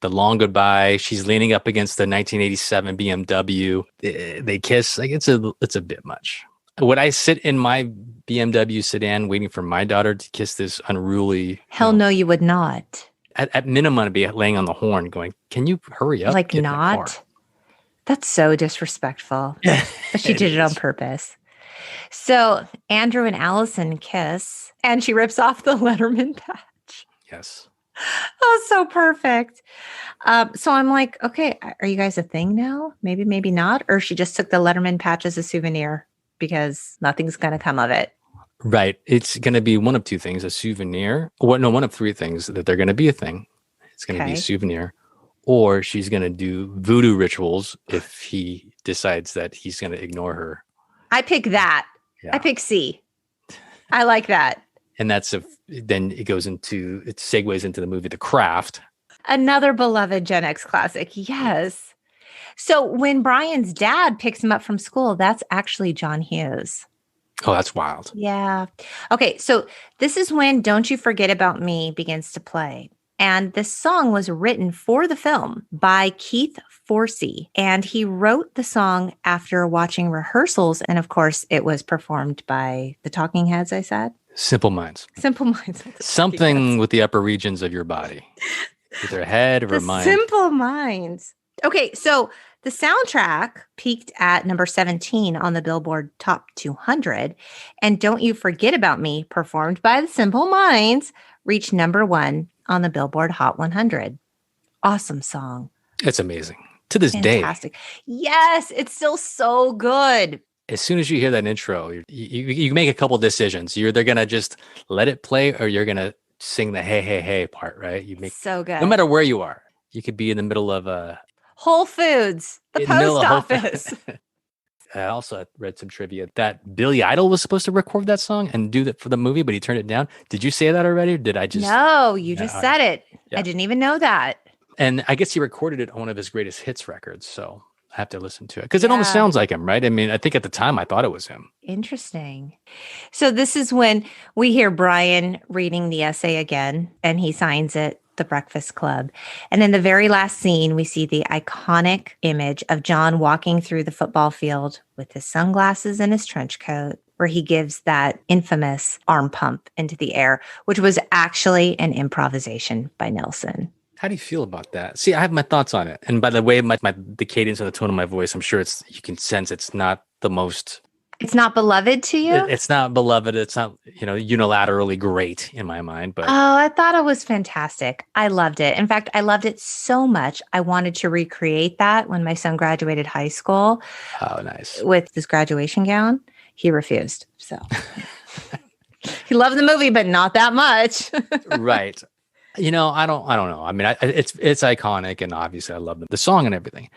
The long goodbye. She's leaning up against the 1987 BMW. They kiss. Like it's a bit much. Would I sit in my BMW sedan waiting for my daughter to kiss this unruly? Hell no, you would not. At minimum, I'd be laying on the horn going, can you hurry up? Like not? That's so disrespectful. But she did it on purpose. So Andrew and Allison kiss and she rips off the Letterman patch. Yes. Oh, so perfect. So I'm like, okay, are you guys a thing now? Maybe, maybe not. Or she just took the Letterman patch as a souvenir because nothing's going to come of it. Right. It's going to be one of two things, a souvenir. One of three things that they're going to be a thing. It's going to be a souvenir. Or she's going to do voodoo rituals if he decides that he's going to ignore her. I pick that. Yeah. I pick C. I like that. And then it segues into the movie The Craft. Another beloved Gen X classic. Yes. So when Brian's dad picks him up from school, that's actually John Hughes. Oh, that's wild. Yeah. Okay. So this is when Don't You Forget About Me begins to play. And this song was written for the film by Keith Forsey. And he wrote the song after watching rehearsals. And of course, it was performed by the Talking Heads, I said. Simple Minds. Simple Minds. Something with the upper regions of your body. With their head or her mind. Simple Minds. Okay. So The soundtrack peaked at number 17 on the Billboard Top 200. And Don't You Forget About Me, performed by the Simple Minds, reached number 1 on the Billboard Hot 100. Awesome song. It's amazing. To this Fantastic. day. Yes, it's still so good. As soon as you hear that intro, you make a couple decisions. You're either going to just let it play or you're going to sing the hey, hey, hey part, right? You make so good. No matter where you are. You could be in the middle of Whole Foods, the post office. I also read some trivia that Billy Idol was supposed to record that song and do that for the movie, but he turned it down. Did you say that already? Or did I just? No, you just said it. Yeah. I didn't even know that. And I guess he recorded it on one of his greatest hits records. So I have to listen to it because it almost sounds like him, right? I mean, I think at the time I thought it was him. Interesting. So this is when we hear Brian reading the essay again, and he signs it, The Breakfast Club. And in the very last scene, we see the iconic image of John walking through the football field with his sunglasses and his trench coat, where he gives that infamous arm pump into the air, which was actually an improvisation by Nelson. How do you feel about that? See, I have my thoughts on it. And by the way, the cadence and the tone of my voice, I'm sure you can sense it's not the most... It's not beloved to you? It's not beloved. It's not, unilaterally great in my mind. But I thought it was fantastic. I loved it. In fact, I loved it so much. I wanted to recreate that when my son graduated high school. Oh, nice. With his graduation gown. He refused. So he loved the movie, but not that much. Right. I don't know. I mean, it's iconic, and obviously I love the song and everything.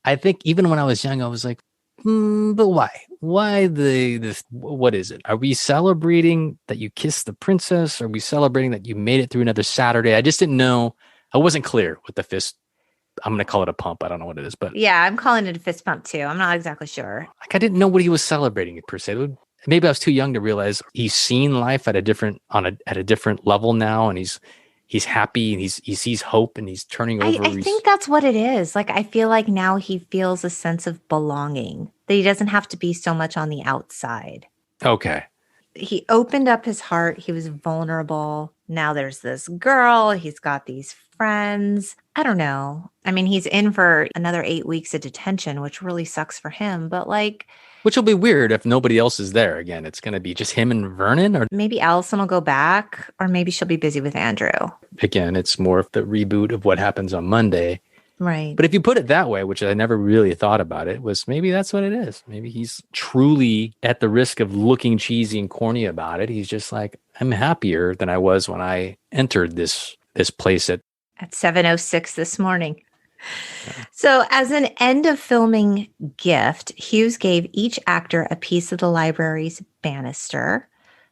I think even when I was young, I was like, but why? Why what is it? Are we celebrating that you kissed the princess? Are we celebrating that you made it through another Saturday? I just didn't know. I wasn't clear with the fist. I'm going to call it a pump. I don't know what it is, but yeah, I'm calling it a fist pump too. I'm not exactly sure. Like I didn't know what he was celebrating per se. Maybe I was too young to realize he's seen life at a different level now, and he's happy and he sees hope and he's turning over. I think that's what it is. Like, I feel like now he feels a sense of belonging, that he doesn't have to be so much on the outside. Okay. He opened up his heart. He was vulnerable. Now there's this girl. He's got these friends. I don't know. I mean, he's in for another 8 weeks of detention, which really sucks for him. But which will be weird if nobody else is there again. It's going to be just him and Vernon, or maybe Allison will go back, or maybe she'll be busy with Andrew. Again, it's more of the reboot of what happens on Monday. Right. But if you put it that way, which I never really thought about it, was maybe that's what it is. Maybe he's truly, at the risk of looking cheesy and corny about it, he's just like, I'm happier than I was when I entered this place at 7:06 this morning. Yeah. So as an end of filming gift, Hughes gave each actor a piece of the library's banister.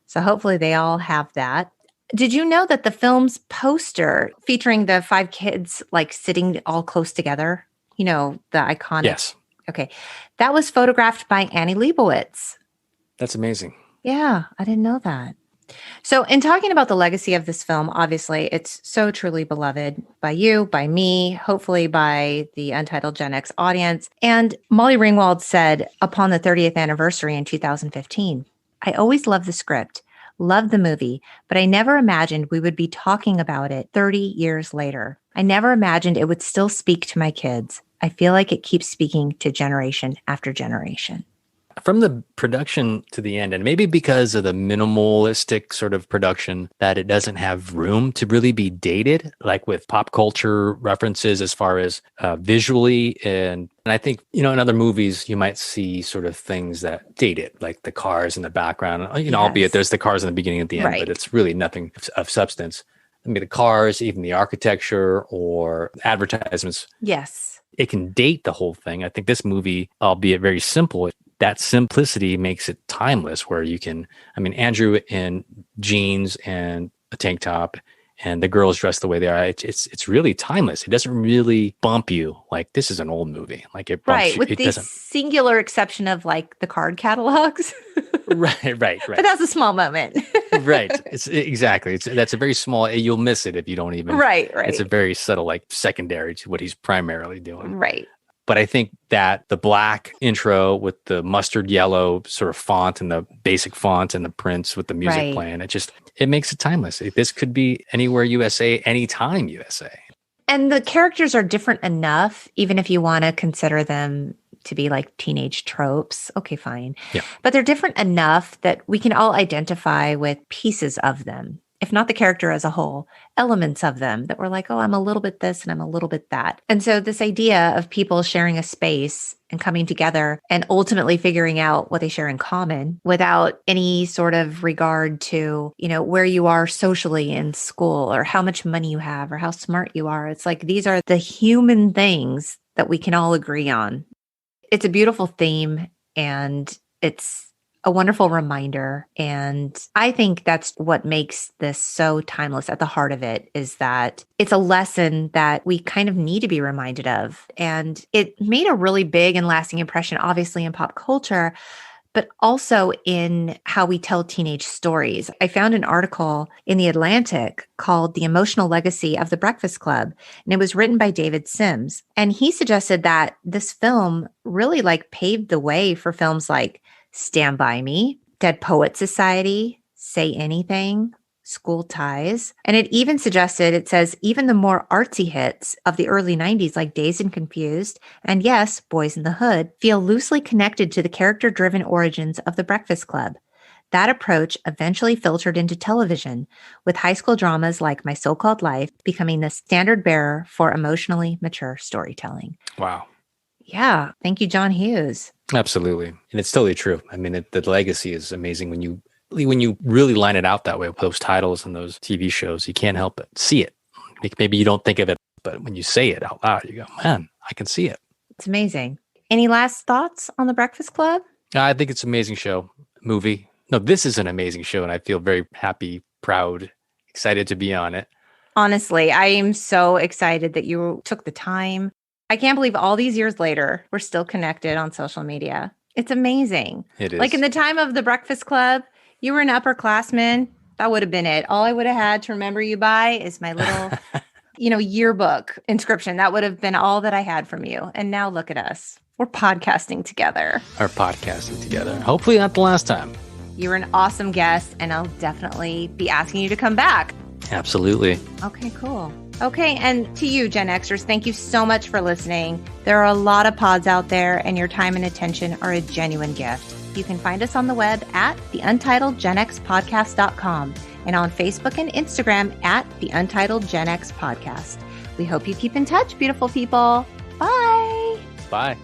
So hopefully they all have that. Did you know that the film's poster featuring the 5 kids sitting all close together, the iconic? Yes. Okay. That was photographed by Annie Leibovitz. That's amazing. Yeah, I didn't know that. So in talking about the legacy of this film, obviously it's so truly beloved by you, by me, hopefully by the Untitled Gen X audience. And Molly Ringwald said upon the 30th anniversary in 2015, I always loved the script, loved the movie, but I never imagined we would be talking about it 30 years later. I never imagined it would still speak to my kids. I feel like it keeps speaking to generation after generation. From the production to the end, and maybe because of the minimalistic sort of production, that it doesn't have room to really be dated, like with pop culture references as far as visually. And I think, in other movies, you might see sort of things that date it, like the cars in the background, yes. Albeit there's the cars in the beginning and at the end, right. But it's really nothing of substance. I mean, the cars, even the architecture or advertisements. Yes. It can date the whole thing. I think this movie, albeit very simple, that simplicity makes it timeless, where you can, Andrew in jeans and a tank top and the girls dressed the way they are. It's really timeless. It doesn't really bump you like this is an old movie. Like it bumps right, you. with the singular exception of the card catalogs. Right. But that's a small moment. Right. That's a very small, you'll miss it if you don't even. Right. It's a very subtle, secondary to what he's primarily doing. Right. But I think that the black intro with the mustard yellow sort of font and the basic font and the prints with the music playing, it makes it timeless. This could be anywhere USA, anytime USA. And the characters are different enough, even if you want to consider them to be like teenage tropes. Okay, fine. Yeah. But they're different enough that we can all identify with pieces of them, if not the character as a whole, elements of them that we're like, oh, I'm a little bit this and I'm a little bit that. And so this idea of people sharing a space and coming together and ultimately figuring out what they share in common without any sort of regard to, where you are socially in school or how much money you have or how smart you are. It's like, these are the human things that we can all agree on. It's a beautiful theme and it's a wonderful reminder. And I think that's what makes this so timeless. At the heart of it is that it's a lesson that we kind of need to be reminded of. And it made a really big and lasting impression, obviously in pop culture, but also in how we tell teenage stories. I found an article in The Atlantic called The Emotional Legacy of the Breakfast Club, and it was written by David Sims. And he suggested that this film really paved the way for films like Stand By Me, Dead Poet Society, Say Anything, School Ties. And it even suggested, it says, even the more artsy hits of the early 90s, like Dazed and Confused, and yes, Boys in the Hood, feel loosely connected to the character-driven origins of the Breakfast Club. That approach eventually filtered into television, with high school dramas like My So-Called Life becoming the standard bearer for emotionally mature storytelling. Wow. Yeah. Thank you, John Hughes. Absolutely. And it's totally true. I mean, the legacy is amazing when you really line it out that way with those titles and those TV shows. You can't help but see it. Maybe you don't think of it, but when you say it out loud, you go, man, I can see it. It's amazing. Any last thoughts on The Breakfast Club? I think it's an amazing show, movie. No, this is an amazing show, and I feel very happy, proud, excited to be on it. Honestly, I am so excited that you took the time. I can't believe all these years later, we're still connected on social media. It's amazing. It is. Like in the time of The Breakfast Club, you were an upperclassman. That would have been it. All I would have had to remember you by is my little, yearbook inscription. That would have been all that I had from you. And now look at us. We're podcasting together. Hopefully not the last time. You were an awesome guest, and I'll definitely be asking you to come back. Absolutely. Okay, cool. Okay, and to you, Gen Xers, thank you so much for listening. There are a lot of pods out there, and your time and attention are a genuine gift. You can find us on the web at theuntitledgenxpodcast.com and on Facebook and Instagram at The Untitled Gen X Podcast. We hope you keep in touch, beautiful people. Bye. Bye.